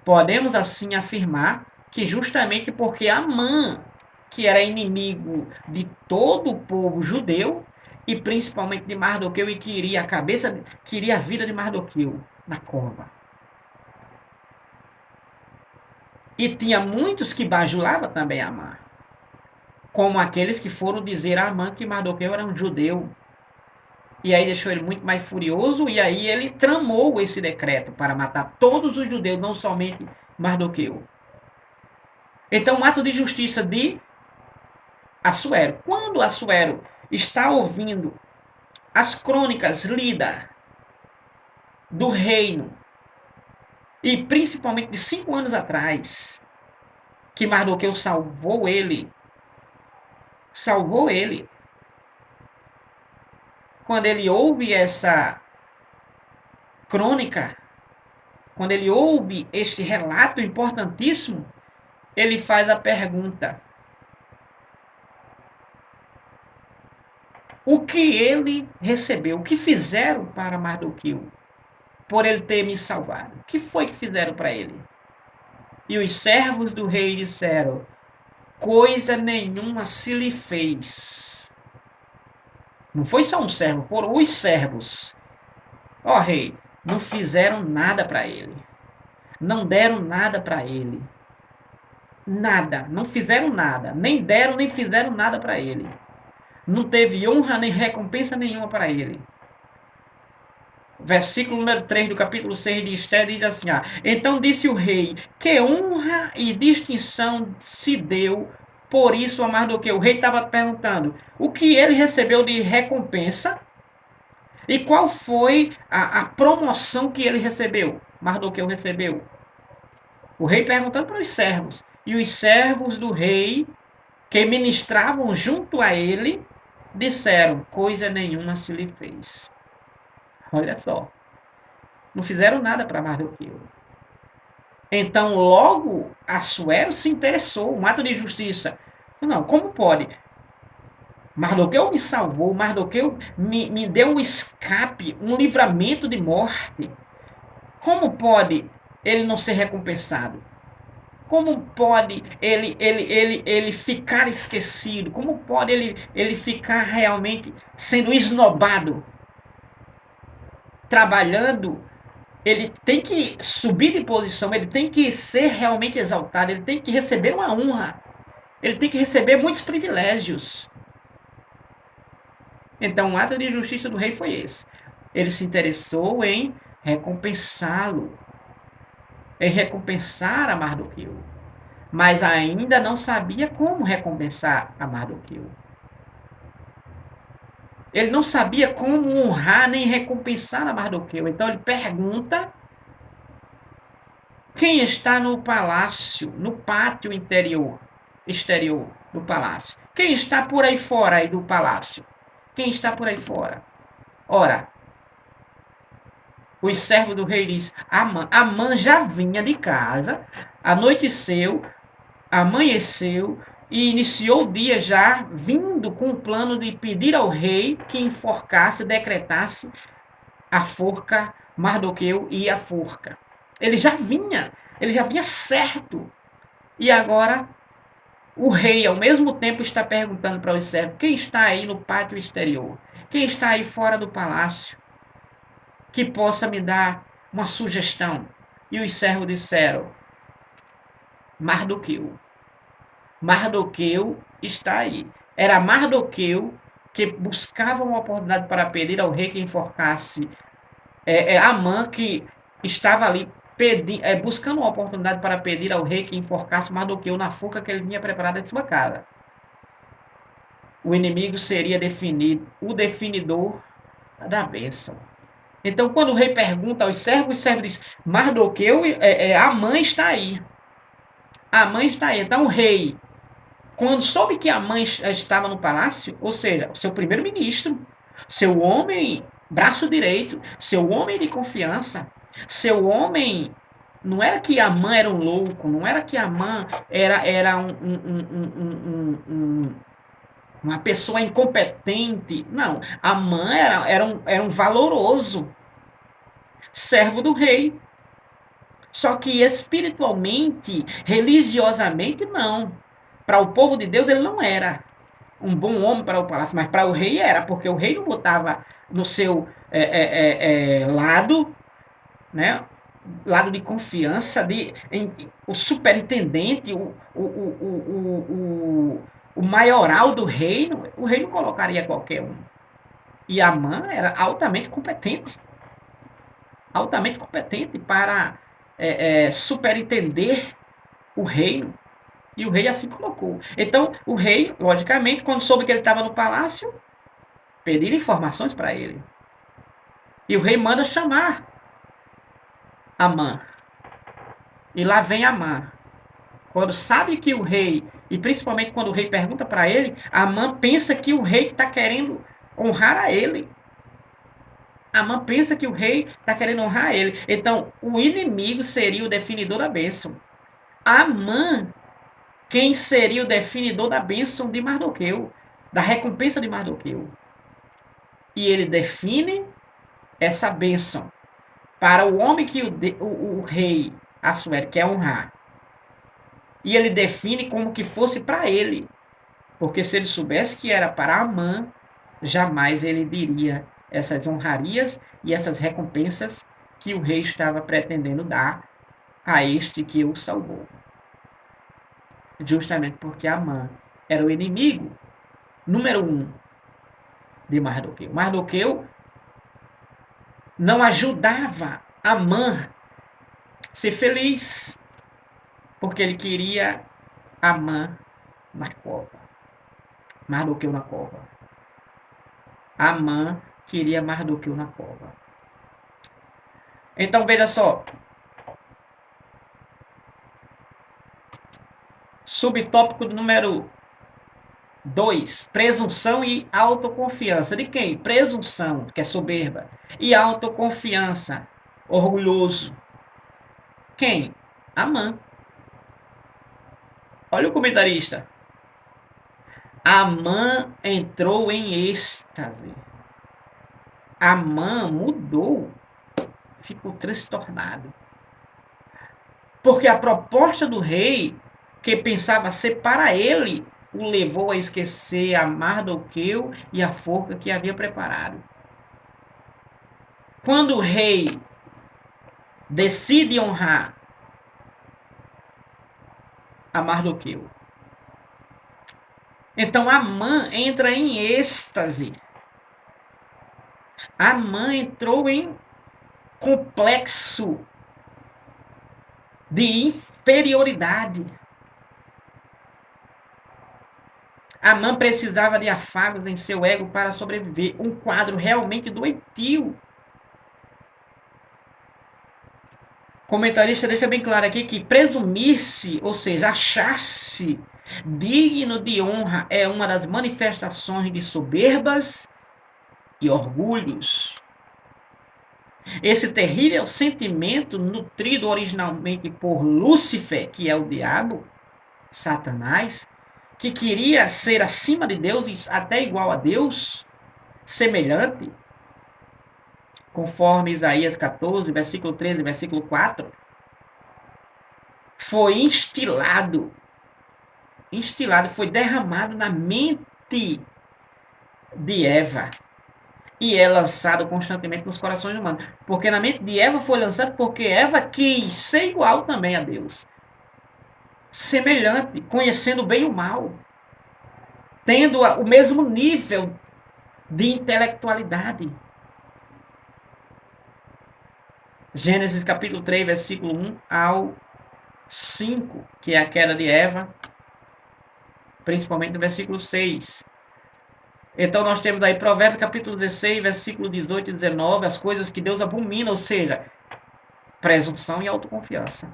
Podemos assim afirmar que justamente porque Amã, que era inimigo de todo o povo judeu, e principalmente de Mardoqueu, e queria a vida de Mardoqueu na cova. E tinha muitos que bajulavam também Amã, como aqueles que foram dizer a Amã que Mardoqueu era um judeu. E aí deixou ele muito mais furioso, e aí ele tramou esse decreto para matar todos os judeus, não somente Mardoqueu. Então, um ato de justiça de Assuero. Quando Assuero está ouvindo as crônicas lidas do reino, e principalmente de 5 anos atrás, que Mardoqueu salvou ele, quando ele ouve essa crônica, quando ele ouve este relato importantíssimo, ele faz a pergunta: o que ele recebeu? O que fizeram para Mardoqueu? Por ele ter me salvado. O que foi que fizeram para ele? E os servos do rei disseram: coisa nenhuma se lhe fez. Não foi só um servo, foram os servos. Ó rei, não fizeram nada para ele. Não deram nada para ele. Nada, não fizeram nada. Nem deram, nem fizeram nada para ele. Não teve honra nem recompensa nenhuma para ele. Versículo número 3 do capítulo 6 de Esté diz assim: então disse o rei, que honra e distinção se deu por isso a Mardoqueu. O rei estava perguntando o que ele recebeu de recompensa e qual foi a promoção que ele recebeu. Mardoqueu recebeu. O rei perguntando para os servos. E os servos do rei, que ministravam junto a ele, disseram: coisa nenhuma se lhe fez. Olha só. Não fizeram nada para Mardoqueu. Então, logo, Assuero se interessou. Um ato de justiça. Não, como pode? Mardoqueu me salvou. Mardoqueu me deu um escape, um livramento de morte. Como pode ele não ser recompensado? Como pode ele ficar esquecido? Como pode ele ficar realmente sendo esnobado? Trabalhando, ele tem que subir de posição, ele tem que ser realmente exaltado, ele tem que receber uma honra, ele tem que receber muitos privilégios. Então, o ato de justiça do rei foi esse. Ele se interessou em recompensá-lo, em recompensar a Mardoqueu, mas ainda não sabia como recompensar a Mardoqueu. Ele não sabia como honrar nem recompensar a Mardoqueu. Então ele pergunta quem está no palácio, no pátio exterior do palácio. Quem está por aí fora aí do palácio? Quem está por aí fora? Ora, os servos do rei diz: Amã já vinha de casa, anoiteceu, amanheceu e iniciou o dia já vindo com o plano de pedir ao rei que enforcasse, decretasse a forca, Mardoqueu e a forca. Ele já vinha certo. E agora o rei, ao mesmo tempo, está perguntando para os servos: quem está aí no pátio exterior? Quem está aí fora do palácio? Que possa me dar uma sugestão. E os servos disseram: Mardoqueu. Mardoqueu está aí. Era Mardoqueu que buscava uma oportunidade para pedir ao rei que enforcasse Amã, que estava ali buscando uma oportunidade para pedir ao rei que enforcasse Mardoqueu na forca que ele tinha preparado em sua casa. O inimigo seria definido, o definidor da bênção. Então, quando o rei pergunta aos servos, os servos dizem: Mardoqueu, Amã está aí. Amã está aí. Então, o rei, quando soube que Amã estava no palácio, ou seja, seu primeiro-ministro, seu homem, braço direito, seu homem de confiança, seu homem. Não era que Amã era um louco, não era que Amã era uma pessoa incompetente. Não, Amã era um valoroso servo do rei. Só que espiritualmente, religiosamente, não. Para o povo de Deus, ele não era um bom homem para o palácio, mas para o rei era, porque o rei não botava no seu lado, né? Lado de confiança, o superintendente, o maioral do reino, o rei não colocaria qualquer um. E Amã era altamente competente para superintender o reino. E o rei assim colocou. Então, o rei, logicamente, quando soube que ele estava no palácio, pediram informações para ele. E o rei manda chamar Amã. E lá vem Amã. Quando sabe que o rei, e principalmente quando o rei pergunta para ele, Amã pensa que o rei está querendo honrar a ele. Amã pensa que o rei está querendo honrar ele. Então, o inimigo seria o definidor da bênção. Amã, quem seria o definidor da bênção de Mardoqueu, da recompensa de Mardoqueu. E ele define essa bênção para o homem que o rei Assuero quer honrar. E ele define como que fosse para ele. Porque se ele soubesse que era para Amã, jamais ele diria essas honrarias e essas recompensas que o rei estava pretendendo dar a este que o salvou. Justamente porque Amã era o inimigo número 1 de Mardoqueu. Mardoqueu não ajudava Amã a ser feliz, porque ele queria Amã na cova. Mardoqueu na cova. Amã queria Mardoqueu na cova. Então veja só. Subtópico número 2. Presunção e autoconfiança. De quem? Presunção, que é soberba. E autoconfiança, orgulhoso. Quem? Amã. Olha o comentarista. Amã entrou em êxtase. Amã mudou. Ficou transtornado. Porque a proposta do rei, que pensava ser para ele, o levou a esquecer a Mardoqueu e a forca que havia preparado. Quando o rei decide honrar a Mardoqueu, então Amã entra em êxtase. Amã entrou em complexo de inferioridade. Amã precisava de afagos em seu ego para sobreviver. Um quadro realmente doentio. O comentarista deixa bem claro aqui que presumir-se, ou seja, achar-se digno de honra é uma das manifestações de soberbas e orgulhos. Esse terrível sentimento, nutrido originalmente por Lúcifer, que é o diabo, Satanás, que queria ser acima de Deus, até igual a Deus, semelhante, conforme Isaías 14, versículo 13, versículo 4, foi instilado, foi derramado na mente de Eva. E é lançado constantemente nos corações humanos. Porque na mente de Eva foi lançado porque Eva quis ser igual também a Deus. Semelhante, conhecendo bem o mal. Tendo o mesmo nível de intelectualidade. Gênesis capítulo 3, versículo 1 ao 5, que é a queda de Eva. Principalmente no versículo 6. Então nós temos aí Provérbios capítulo 16, versículo 18 e 19, as coisas que Deus abomina, ou seja, presunção e autoconfiança.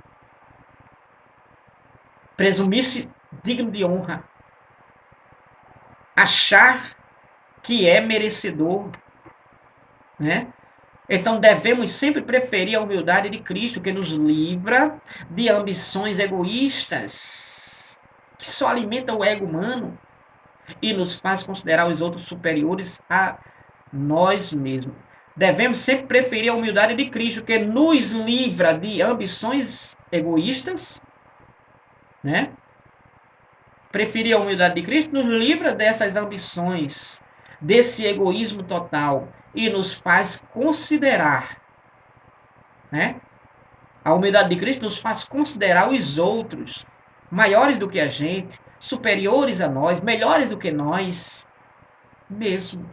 Presumir-se digno de honra. Achar que é merecedor, né? Então devemos sempre preferir a humildade de Cristo, que nos livra de ambições egoístas, que só alimentam o ego humano. e nos faz considerar os outros superiores a nós mesmos. Devemos sempre preferir a humildade de Cristo, que nos livra de ambições egoístas, né? Preferir a humildade de Cristo nos livra dessas ambições, desse egoísmo total e nos faz considerar, né? A humildade de Cristo nos faz considerar os outros maiores do que a gente, superiores a nós, melhores do que nós mesmo.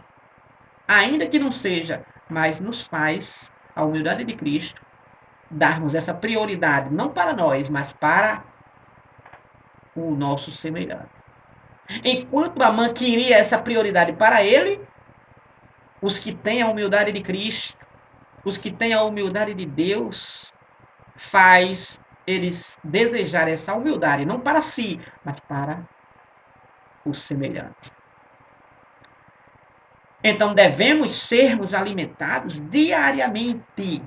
Ainda que não seja, mas nos faz, a humildade de Cristo, darmos essa prioridade, não para nós, mas para o nosso semelhante. Enquanto Amã queria essa prioridade para ele, os que têm a humildade de Cristo, os que têm a humildade de Deus, faz eles desejar essa humildade, não para si, mas para o semelhante. Então devemos sermos alimentados diariamente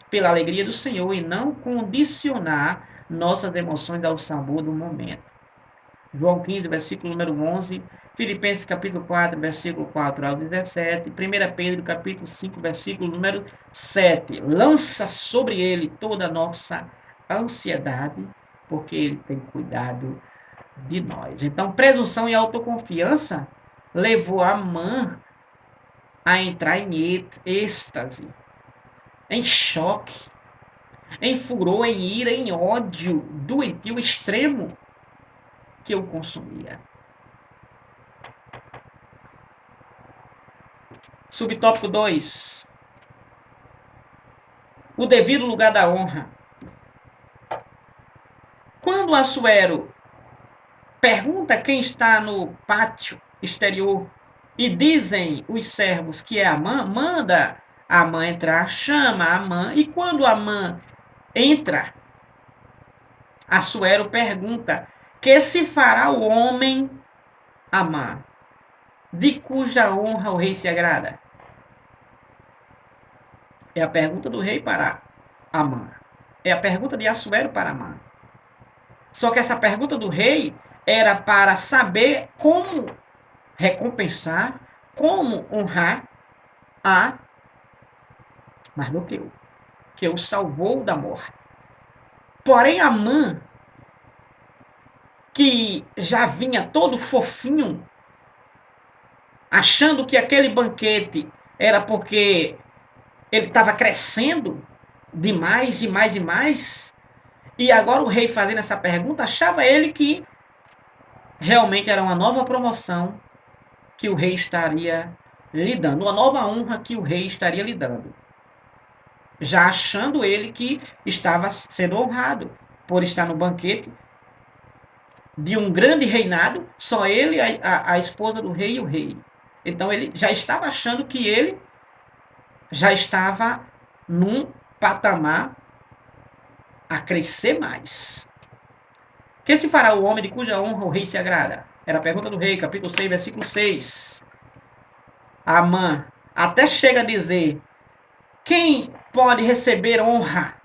pela alegria do Senhor e não condicionar nossas emoções ao sabor do momento. João 15, versículo número 11, Filipenses capítulo 4, versículo 4 ao 17, 1 Pedro capítulo 5, versículo número 7. Lança sobre ele toda a nossa ansiedade, porque ele tem cuidado de nós. Então, presunção e autoconfiança levou Amã a entrar em êxtase, em choque, em furor, em ira, em ódio doentio extremo que o consumia. Subtópico 2. O devido lugar da honra. Quando Assuero pergunta quem está no pátio exterior e dizem os servos que é Amã, manda Amã entrar, chama Amã, e quando Amã entra, Assuero pergunta: que se fará o homem Amã, de cuja honra o rei se agrada? É a pergunta do rei para Amã. É a pergunta de Assuero para Amã. Só que essa pergunta do rei era para saber como recompensar, como honrar a Mardoqueu, que o salvou da morte. Porém, Amã, que já vinha todo fofinho, achando que aquele banquete era porque ele estava crescendo demais e mais e mais, e agora o rei fazendo essa pergunta, achava ele que realmente era uma nova promoção que o rei estaria lhe dando, uma nova honra que o rei estaria lhe dando. Já achando ele que estava sendo honrado por estar no banquete de um grande reinado, só ele, a esposa do rei e o rei. Então ele já estava achando que ele já estava num patamar a crescer mais. Que se fará o homem de cuja honra o rei se agrada? Era a pergunta do rei, capítulo 6, versículo 6. Amã até chega a dizer: quem pode receber honra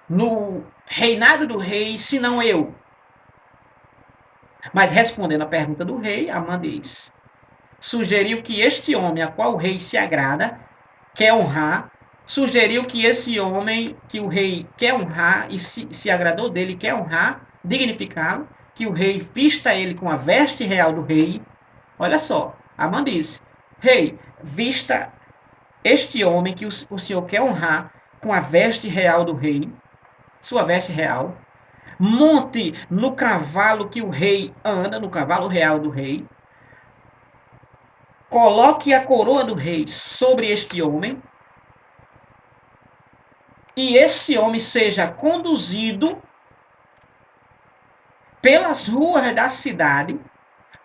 no reinado do rei, senão eu? Mas respondendo à pergunta do rei, Amã diz: sugeriu que este homem, a qual o rei se agrada, quer honrar, sugeriu que esse homem que o rei quer honrar e se agradou dele, quer honrar, dignificá-lo, que o rei vista ele com a veste real do rei. Olha só, Amã disse: rei, vista este homem que o senhor quer honrar com a veste real do rei, sua veste real, monte no cavalo que o rei anda, no cavalo real do rei, coloque a coroa do rei sobre este homem, e esse homem seja conduzido pelas ruas da cidade,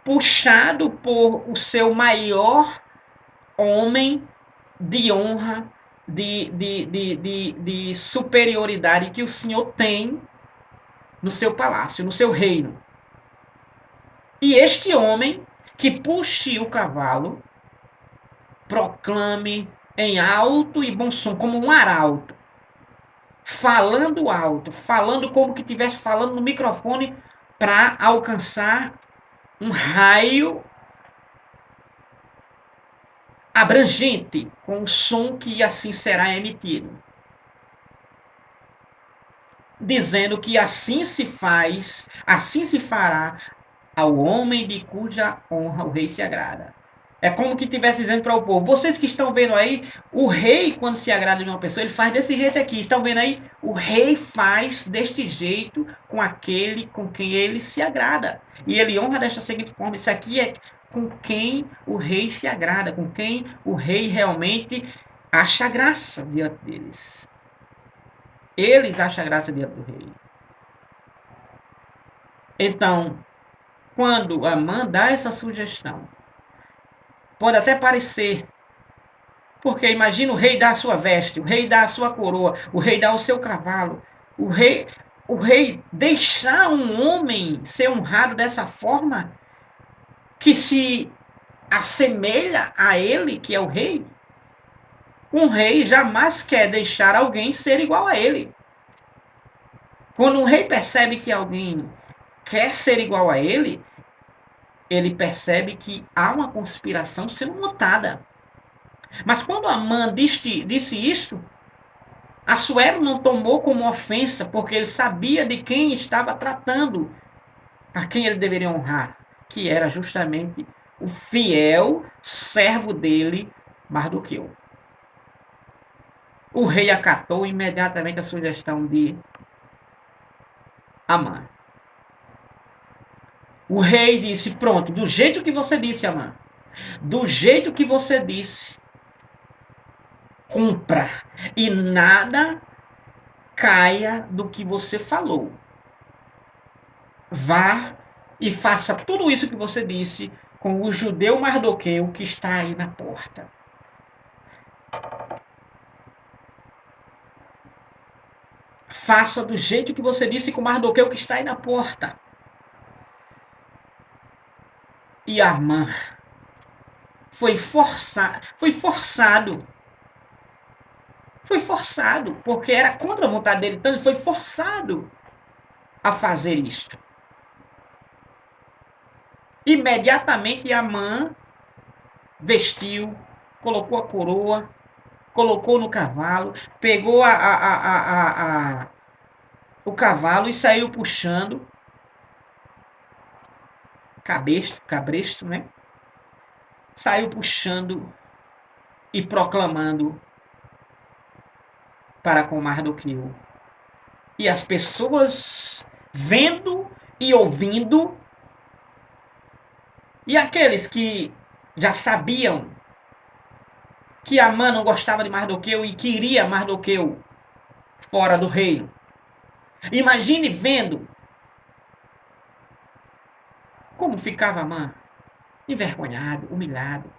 puxado por o seu maior homem de honra, de superioridade que o Senhor tem no seu palácio, no seu reino. E este homem que puxe o cavalo, proclame em alto e bom som, como um arauto, falando alto, falando como que estivesse falando no microfone para alcançar um raio abrangente, com o som que assim será emitido, dizendo que assim se faz, assim se fará ao homem de cuja honra o rei se agrada. É como que estivesse dizendo para o povo: vocês que estão vendo aí, o rei, quando se agrada de uma pessoa, ele faz desse jeito aqui. Estão vendo aí? O rei faz deste jeito com aquele com quem ele se agrada. E ele honra desta seguinte forma: isso aqui é com quem o rei se agrada, com quem o rei realmente acha graça diante deles. Eles acham graça diante do rei. Então, quando Amã dá essa sugestão, pode até parecer, porque imagina o rei dar a sua veste, o rei dar a sua coroa, o rei dar o seu cavalo, o rei deixar um homem ser honrado dessa forma, que se assemelha a ele, que é o rei. Um rei jamais quer deixar alguém ser igual a ele. Quando um rei percebe que alguém quer ser igual a ele percebe que há uma conspiração sendo montada. Mas quando Amã disse isto, Assuero não tomou como ofensa, porque ele sabia de quem estava tratando, a quem ele deveria honrar, que era justamente o fiel servo dele, Mardoqueu. O rei acatou imediatamente a sugestão de Amã. O rei disse: pronto, do jeito que você disse, Amã, do jeito que você disse, cumpra e nada caia do que você falou. Vá e faça tudo isso que você disse com o judeu Mardoqueu que está aí na porta. Faça do jeito que você disse com Mardoqueu que está aí na porta. E Amã foi forçado, porque era contra a vontade dele, então ele foi forçado a fazer isto. Imediatamente Amã vestiu, colocou a coroa, colocou no cavalo, pegou o cavalo e saiu puxando, cabresto, né? Saiu puxando e proclamando para com Mardoqueu. E as pessoas vendo e ouvindo, e aqueles que já sabiam que Amã não gostava de Mardoqueu e queria Mardoqueu fora do reino. Imagine vendo como ficava Amã, envergonhado, humilhado.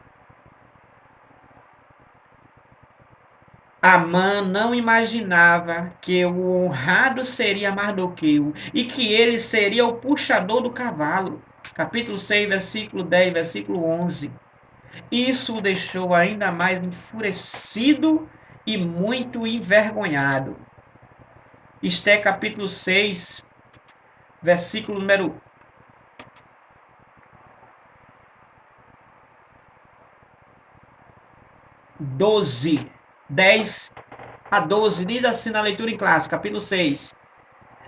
Amã não imaginava que o honrado seria Mardoqueu e que ele seria o puxador do cavalo. Capítulo 6, versículo 10, versículo 11. Isso o deixou ainda mais enfurecido e muito envergonhado. Esté capítulo 6, versículo número 12. 10 a 12, diz assim na leitura em classe, capítulo 6.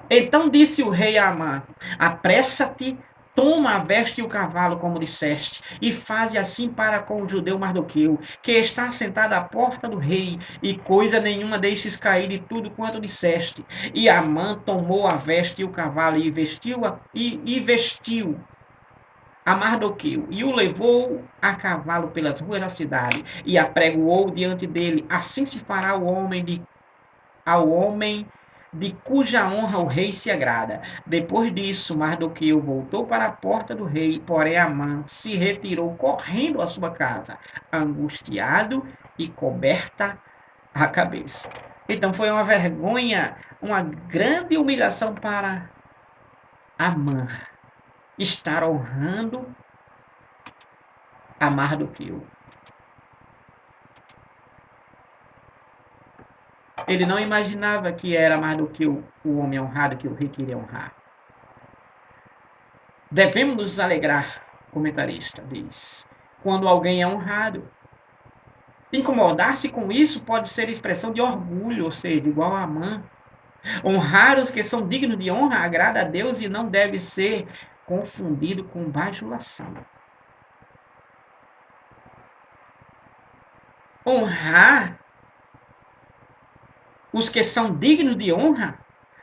Então disse o rei a Amã: apressa-te, toma a veste e o cavalo, como disseste, e faze assim para com o judeu Mardoqueu, que está sentado à porta do rei, e coisa nenhuma deixes cair de tudo quanto disseste. E Amã tomou a veste e o cavalo, e vestiu a Mardoqueu, e o levou a cavalo pelas ruas da cidade, e apregoou diante dele: assim se fará ao homem de cuja honra o rei se agrada. Depois disso, Mardoqueu voltou para a porta do rei, porém Amã se retirou correndo à sua casa, angustiado e coberta a cabeça. Então foi uma vergonha, uma grande humilhação para Amã estar honrando a Mardoqueu. Ele não imaginava que era Mardoqueu o homem honrado que o rei queria honrar. Devemos nos alegrar, o comentarista diz, quando alguém é honrado. Incomodar-se com isso pode ser expressão de orgulho, ou seja, igual a Amã. Honrar os que são dignos de honra agrada a Deus e não deve ser confundido com bajulação. Honrar os que são dignos de honra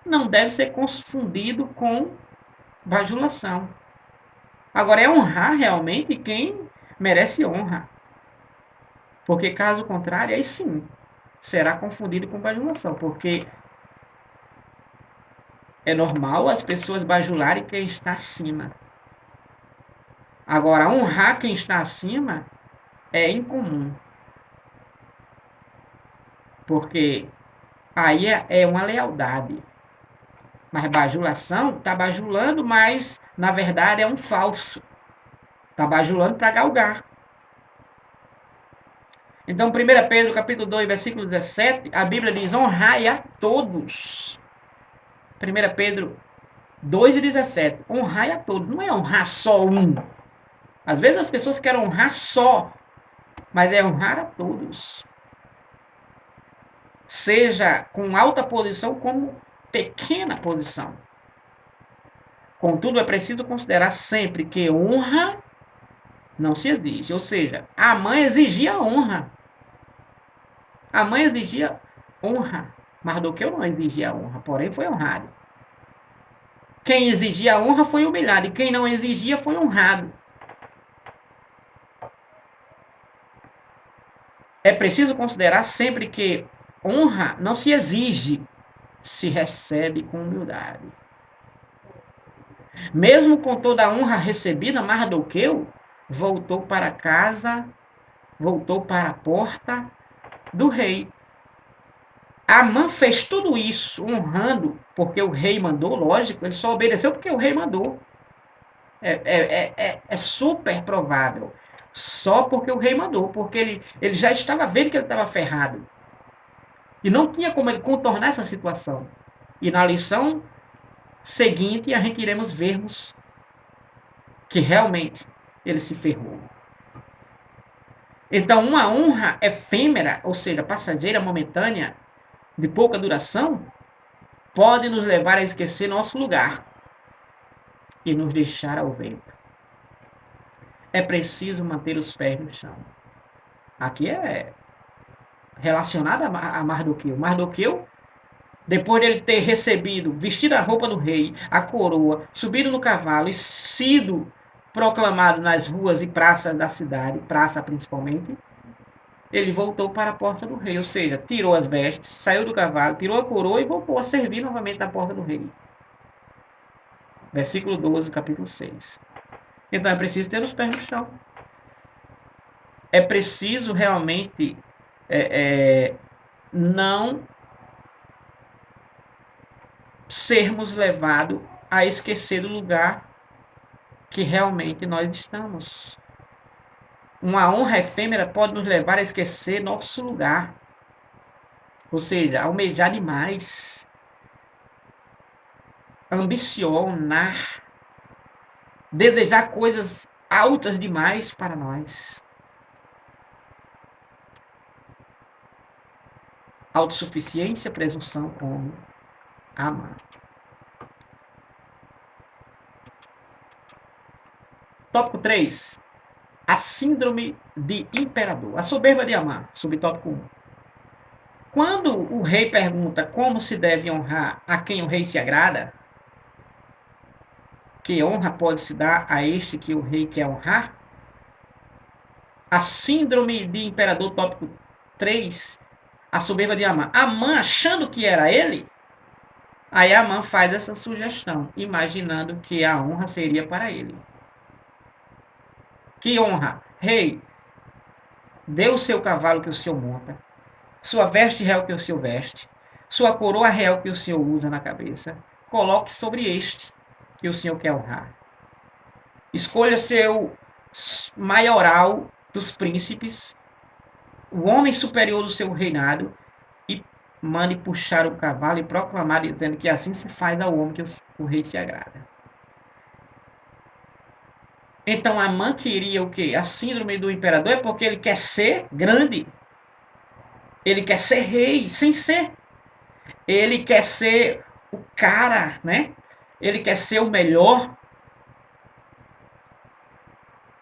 não deve ser confundido com bajulação. Agora, é honrar realmente quem merece honra. Porque, caso contrário, aí sim, será confundido com bajulação. Porque é normal as pessoas bajularem quem está acima. Agora, honrar quem está acima é incomum. Porque aí é uma lealdade. Mas bajulação, está bajulando, mas na verdade é um falso. Está bajulando para galgar. Então, 1 Pedro capítulo 2, versículo 17, a Bíblia diz, honrai a todos. 1 Pedro 2 e 17, honrai a todos. Não é honrar só um. Às vezes as pessoas querem honrar só, mas é honrar a todos. Seja com alta posição como pequena posição. Contudo, é preciso considerar sempre que honra não se exige. Ou seja, a mãe exigia honra. A mãe exigia honra. Mardoqueu não exigia honra, porém foi honrado. Quem exigia honra foi humilhado, e quem não exigia foi honrado. É preciso considerar sempre que honra não se exige, se recebe com humildade. Mesmo com toda a honra recebida, Mardoqueu voltou para casa, voltou para a porta do rei. Amã fez tudo isso honrando, porque o rei mandou, lógico, ele só obedeceu porque o rei mandou. É super provável. Só porque o rei mandou, porque ele já estava vendo que ele estava ferrado. E não tinha como ele contornar essa situação. E na lição seguinte, a gente iremos vermos que realmente ele se ferrou. Então, uma honra efêmera, ou seja, passageira, momentânea, de pouca duração, pode nos levar a esquecer nosso lugar e nos deixar ao vento. É preciso manter os pés no chão. Aqui é relacionado a Mardoqueu. Mardoqueu, depois dele ter recebido, vestido a roupa do rei, a coroa, subido no cavalo e sido proclamado nas ruas e praças da cidade, praça principalmente, ele voltou para a porta do rei, ou seja, tirou as vestes, saiu do cavalo, tirou a coroa e voltou a servir novamente na porta do rei. Versículo 12, capítulo 6. Então é preciso ter os pés no chão. É preciso realmente não sermos levados a esquecer do lugar que realmente nós estamos. Uma honra efêmera pode nos levar a esquecer nosso lugar. Ou seja, almejar demais. Ambicionar. Desejar coisas altas demais para nós. Autossuficiência, presunção como Amã. Tópico 3. A síndrome de imperador. A soberba de Amã. Subtópico 1. Quando o rei pergunta como se deve honrar a quem o rei se agrada, que honra pode se dar a este que o rei quer honrar? A síndrome de imperador, tópico 3, a soberba de Amã. Amã, achando que era ele, aí Amã faz essa sugestão, imaginando que a honra seria para ele. Que honra? Rei, dê o seu cavalo que o senhor monta, sua veste real que o senhor veste, sua coroa real que o senhor usa na cabeça, coloque sobre este que o senhor quer honrar. Escolha seu maioral dos príncipes, o homem superior do seu reinado, e mande puxar o cavalo e proclamar, dizendo que assim se faz ao homem que o rei se agrada. Então Amã queria o quê? A síndrome do imperador é porque ele quer ser grande. Ele quer ser rei sem ser. Ele quer ser o cara, né? Ele quer ser o melhor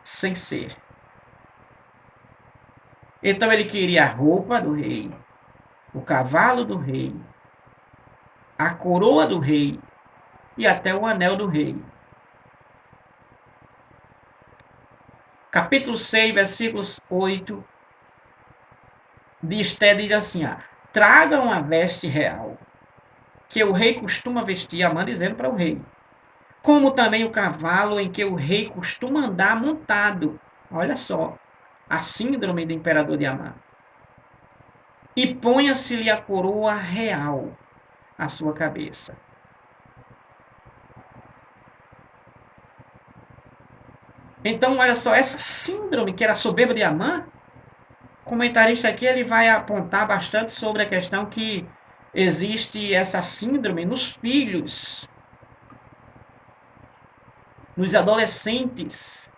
sem ser. Então ele queria a roupa do rei, o cavalo do rei, a coroa do rei e até o anel do rei. Capítulo 6, versículos 8 de Esté diz assim: tragam a veste real, que o rei costuma vestir, Amã dizendo para o rei, como também o cavalo em que o rei costuma andar montado. Olha só, a síndrome do imperador de Amã. E ponha-se-lhe a coroa real à sua cabeça. Então, olha só, essa síndrome que era soberba de Amã, o comentarista aqui ele vai apontar bastante sobre a questão que existe essa síndrome nos filhos, nos adolescentes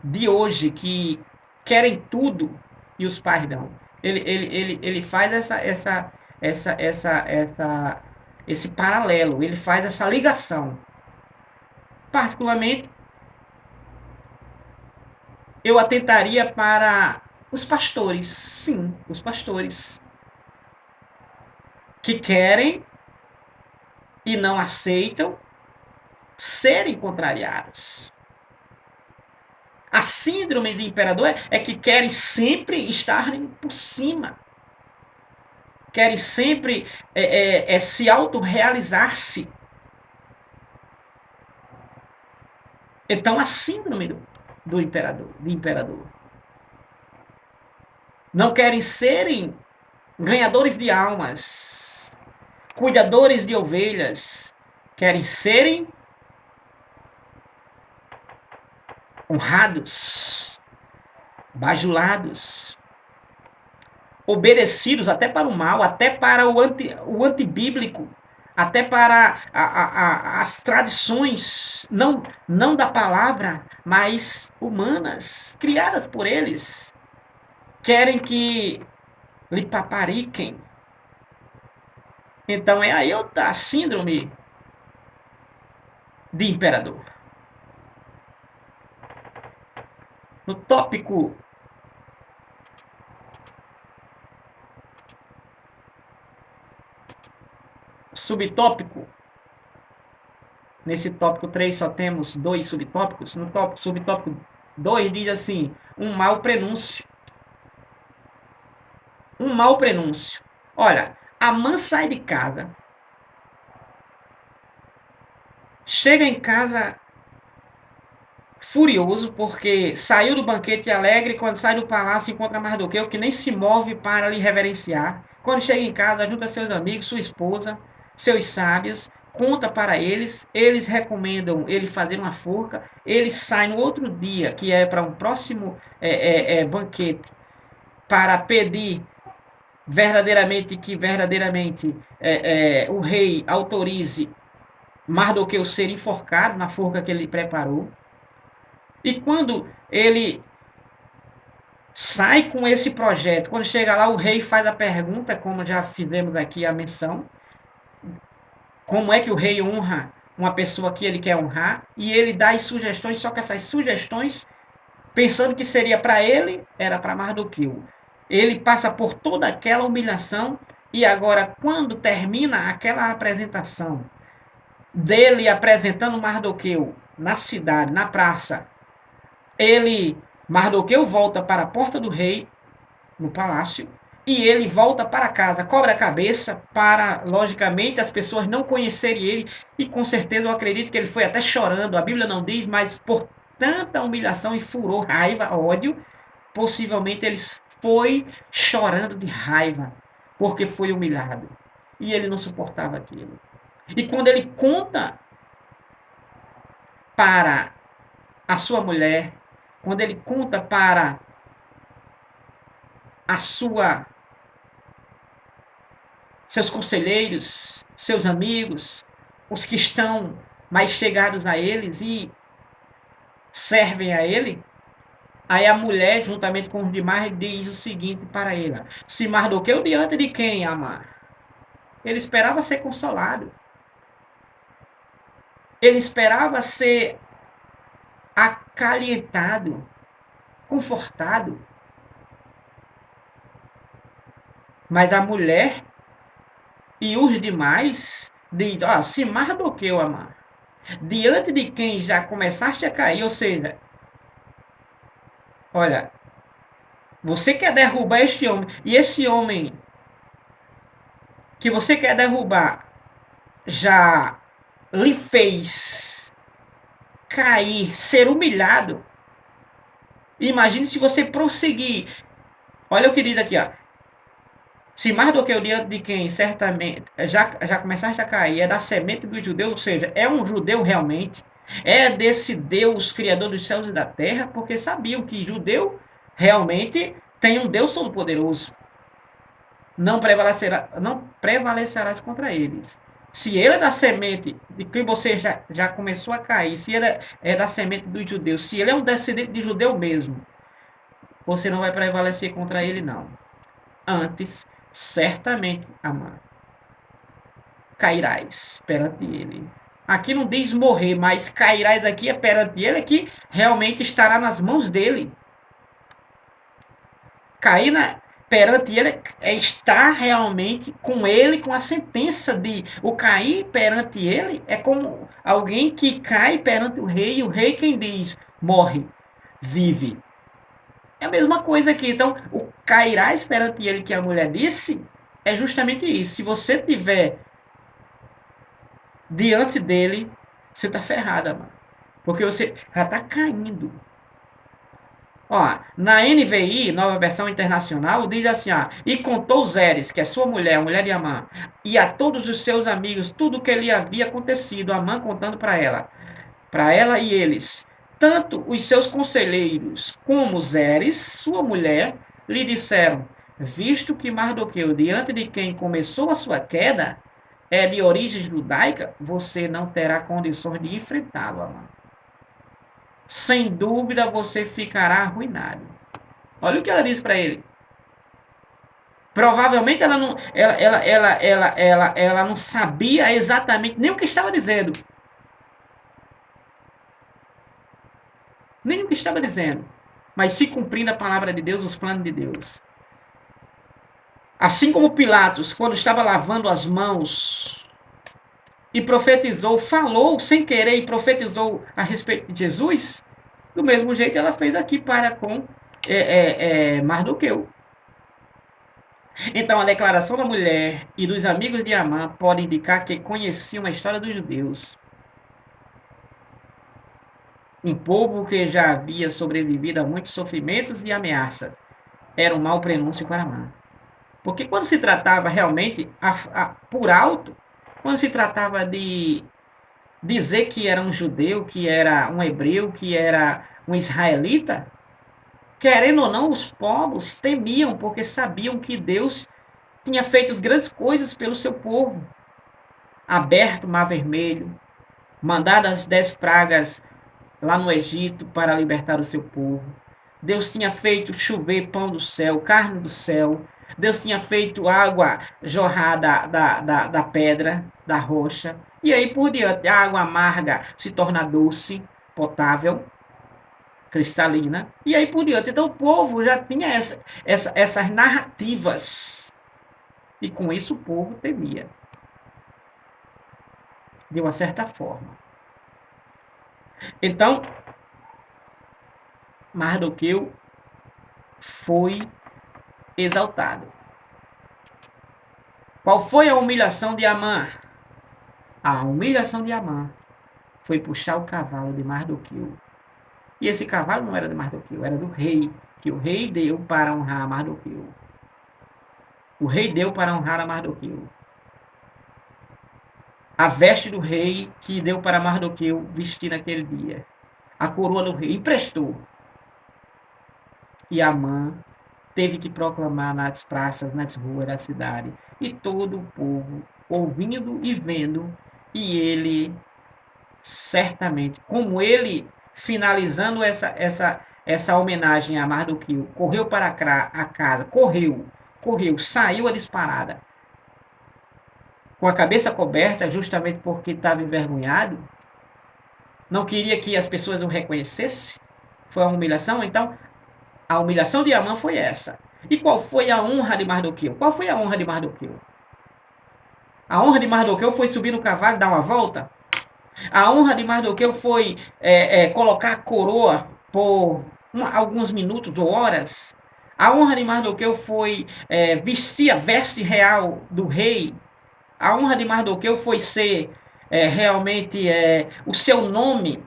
de hoje, que querem tudo e os pais dão. Ele faz esse paralelo, ele faz essa ligação. Particularmente, eu atentaria para os pastores. Sim, os pastores. Que querem e não aceitam serem contrariados. A síndrome do imperador é que querem sempre estar por cima. Querem sempre se autorrealizar-se. Então, a síndrome do imperador. Não querem serem ganhadores de almas, cuidadores de ovelhas. Querem serem honrados, bajulados, obedecidos até para o mal, até para o antibíblico, até para as tradições, não da palavra, mas humanas, criadas por eles. Querem que lhe papariquem. Então é aí a síndrome de imperador. No tópico subtópico, nesse tópico 3 só temos 2 subtópicos. No subtópico 2 diz assim: um mau prenúncio. Um mau prenúncio. Olha, Amã sai de casa, chega em casa furioso porque saiu do banquete alegre, quando sai do palácio encontra Mardoqueu, que nem se move para lhe reverenciar. Quando chega em casa, junta seus amigos, sua esposa, seus sábios, conta para eles, eles recomendam ele fazer uma forca, ele sai no outro dia, que é para um próximo banquete, para pedir verdadeiramente o rei autorize Mardoqueu ser enforcado na forca que ele preparou. E quando ele sai com esse projeto, quando chega lá, o rei faz a pergunta, como já fizemos aqui a menção, como é que o rei honra uma pessoa que ele quer honrar, e ele dá as sugestões, só que essas sugestões, pensando que seria para ele, era para Mardoqueu. Ele passa por toda aquela humilhação, e agora, quando termina aquela apresentação dele apresentando Mardoqueu na cidade, na praça, Mardoqueu volta para a porta do rei, no palácio, e ele volta para casa, cobra a cabeça, para, logicamente, as pessoas não conhecerem ele, e com certeza eu acredito que ele foi até chorando, a Bíblia não diz, mas por tanta humilhação e furor, raiva, ódio, possivelmente ele foi chorando de raiva, porque foi humilhado, e ele não suportava aquilo. E quando ele conta para a sua mulher, quando ele conta para seus conselheiros, seus amigos, os que estão mais chegados a eles e servem a ele, Aí a mulher, juntamente com os demais, diz o seguinte para ele: se Mardoqueu diante de quem, Amã? Ele esperava ser consolado. Ele esperava ser acalentado, confortado. Mas a mulher e os demais dizem: se Mardoqueu, Amã, diante de quem já começaste a cair, ou seja, olha, você quer derrubar este homem, e esse homem que você quer derrubar já lhe fez cair, ser humilhado. Imagine se você prosseguir. Olha o que diz aqui, ó. Se Mardoqueu diante de quem certamente já começaste a cair, é da semente dos judeus, ou seja, é um judeu realmente, é desse Deus criador dos céus e da terra, porque sabiam que judeu realmente tem um Deus todo-poderoso. Não prevalecerás contra eles. Se ele é da semente de quem você já começou a cair, se ele é da semente dos judeus, se ele é um descendente de judeu mesmo, você não vai prevalecer contra ele, não. Antes, certamente, amado, cairás perante ele. Aqui não diz morrer, mas cairás aqui é perante ele, que realmente estará nas mãos dele. Cair perante ele é estar realmente com ele, com a sentença de o cair perante ele é como alguém que cai perante o rei, e o rei quem diz morre, vive. É a mesma coisa aqui. Então, o cairás perante ele que a mulher disse é justamente isso. Se você tiver diante dele, você está ferrada, mano. Porque você já está caindo. Ó, na NVI, Nova Versão Internacional, diz assim, e contou Zeres, que é sua mulher, a mulher de Amã, e a todos os seus amigos, tudo o que lhe havia acontecido, Amã contando para ela e eles. Tanto os seus conselheiros como Zeres, sua mulher, lhe disseram, visto que Mardoqueu, diante de quem começou a sua queda, é de origem judaica, você não terá condições de enfrentá-lo, Amã. Sem dúvida você ficará arruinado. Olha o que ela disse para ele. Provavelmente ela não sabia exatamente nem o que estava dizendo. Nem o que estava dizendo. Mas se cumprindo a palavra de Deus, os planos de Deus. Assim como Pilatos, quando estava lavando as mãos e profetizou, falou sem querer e profetizou a respeito de Jesus, do mesmo jeito ela fez aqui para com Mardoqueu. Então, a declaração da mulher e dos amigos de Amã pode indicar que conheciam a história dos judeus. Um povo que já havia sobrevivido a muitos sofrimentos e ameaças. Era um mau prenúncio para Amã. Porque quando se tratava realmente, por alto, quando se tratava de dizer que era um judeu, que era um hebreu, que era um israelita, querendo ou não, os povos temiam, porque sabiam que Deus tinha feito grandes coisas pelo seu povo. Aberto o Mar Vermelho, mandado as 10 pragas lá no Egito para libertar o seu povo. Deus tinha feito chover pão do céu, carne do céu. Deus tinha feito água jorrar da pedra, da rocha. E aí por diante, a água amarga se torna doce, potável, cristalina. E aí por diante. Então o povo já tinha essas narrativas. E com isso o povo temia. De uma certa forma. Então, Mardoqueu foi exaltado. Qual foi a humilhação de Amã? A humilhação de Amã foi puxar o cavalo de Mardoqueu. E esse cavalo não era de Mardoqueu, era do rei, que o rei deu para honrar Mardoqueu. O rei deu para honrar a Mardoqueu. A veste do rei que deu para Mardoqueu vestir naquele dia. A coroa do rei emprestou. E Amã teve que proclamar nas praças, nas ruas da cidade. E todo o povo ouvindo e vendo. E ele, certamente, como ele finalizando essa homenagem a Mardoqueu, correu para a casa, correu, saiu a disparada, com a cabeça coberta, justamente porque estava envergonhado, não queria que as pessoas o reconhecessem, foi uma humilhação. Então, a humilhação de Amã foi essa. E qual foi a honra de Mardoqueu? Qual foi a honra de Mardoqueu? A honra de Mardoqueu foi subir no cavalo e dar uma volta? A honra de Mardoqueu foi colocar a coroa por alguns minutos ou horas? A honra de Mardoqueu foi vestir a veste real do rei? A honra de Mardoqueu foi ser realmente o seu nome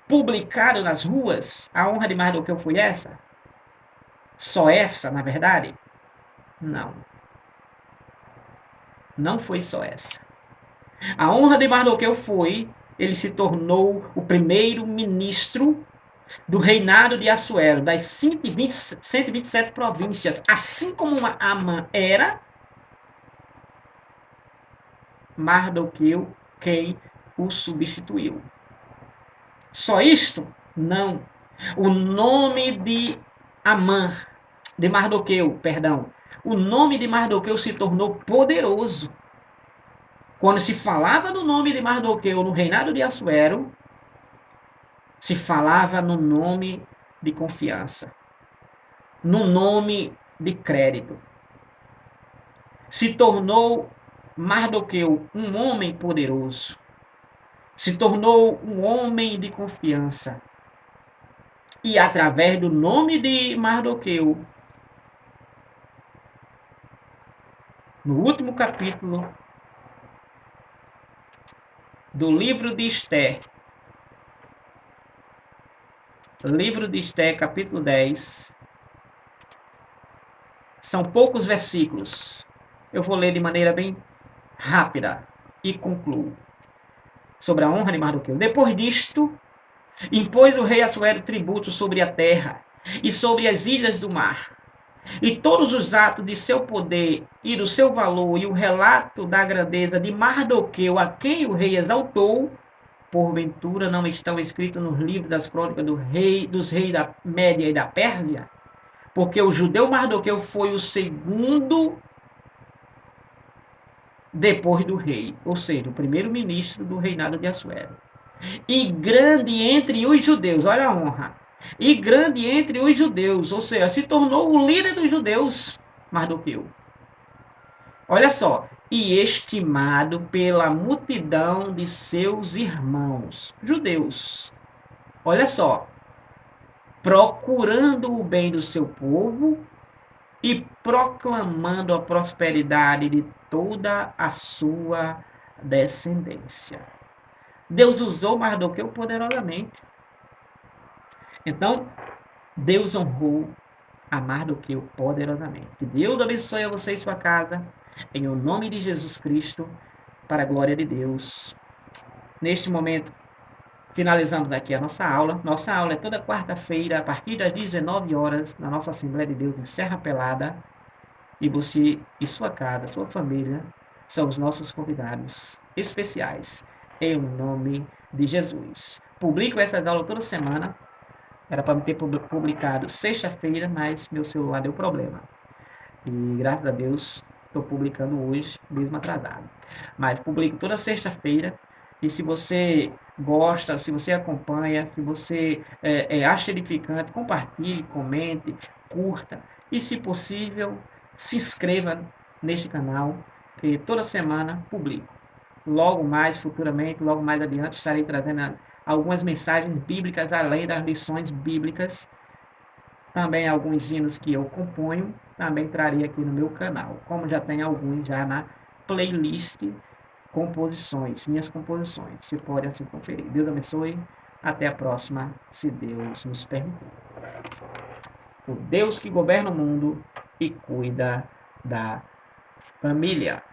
publicado nas ruas? A honra de Mardoqueu foi essa? Só essa, na verdade? Não. Não foi só essa. A honra de Mardoqueu foi, ele se tornou o primeiro ministro do reinado de Assuero, das 127 províncias. Assim como Amã era, Mardoqueu quem o substituiu. Só isto? Não. O nome de Amã, de Mardoqueu, perdão, o nome de Mardoqueu se tornou poderoso. Quando se falava do nome de Mardoqueu no reinado de Assuero, se falava no nome de confiança, no nome de crédito. Se tornou Mardoqueu um homem poderoso, se tornou um homem de confiança. E através do nome de Mardoqueu, no último capítulo do livro de Esther, capítulo 10, são poucos versículos. Eu vou ler de maneira bem rápida e concluo. Sobre a honra de Mardoqueu. Depois disto, impôs o rei Assuero tributo sobre a terra e sobre as ilhas do mar. E todos os atos de seu poder e do seu valor e o relato da grandeza de Mardoqueu, a quem o rei exaltou, porventura não estão escritos nos livros das crônicas dos reis da Média e da Pérsia? Porque o judeu Mardoqueu foi o segundo depois do rei, ou seja, o primeiro-ministro do reinado de Assuero. E grande entre os judeus, olha a honra. E grande entre os judeus, ou seja, se tornou o líder dos judeus, Mardoqueu. Olha só, e estimado pela multidão de seus irmãos, judeus. Olha só, procurando o bem do seu povo e proclamando a prosperidade de toda a sua descendência. Deus usou Mardoqueu poderosamente. Então, Deus honrou a Mardoqueu poderosamente. Que Deus abençoe a você e sua casa, em o nome de Jesus Cristo, para a glória de Deus. Neste momento, finalizamos aqui a nossa aula. Nossa aula é toda quarta-feira, a partir das 19 horas, na nossa Assembleia de Deus em Serra Pelada. E você e sua casa, sua família, são os nossos convidados especiais, em nome de Jesus. Publico essas aulas toda semana. Era para me ter publicado sexta-feira, mas meu celular deu problema. E graças a Deus, estou publicando hoje, mesmo atrasado. Mas publico toda sexta-feira. E se você gosta, se você acompanha, se você acha edificante, compartilhe, comente, curta. E se possível, se inscreva neste canal, que toda semana publico. Logo mais, futuramente, logo mais adiante, estarei trazendo algumas mensagens bíblicas, além das lições bíblicas. Também alguns hinos que eu componho, também trarei aqui no meu canal. Como já tem alguns já na playlist composições, minhas composições. Você pode assim conferir. Deus abençoe. Até a próxima, se Deus nos permitir. O Deus que governa o mundo e cuida da família.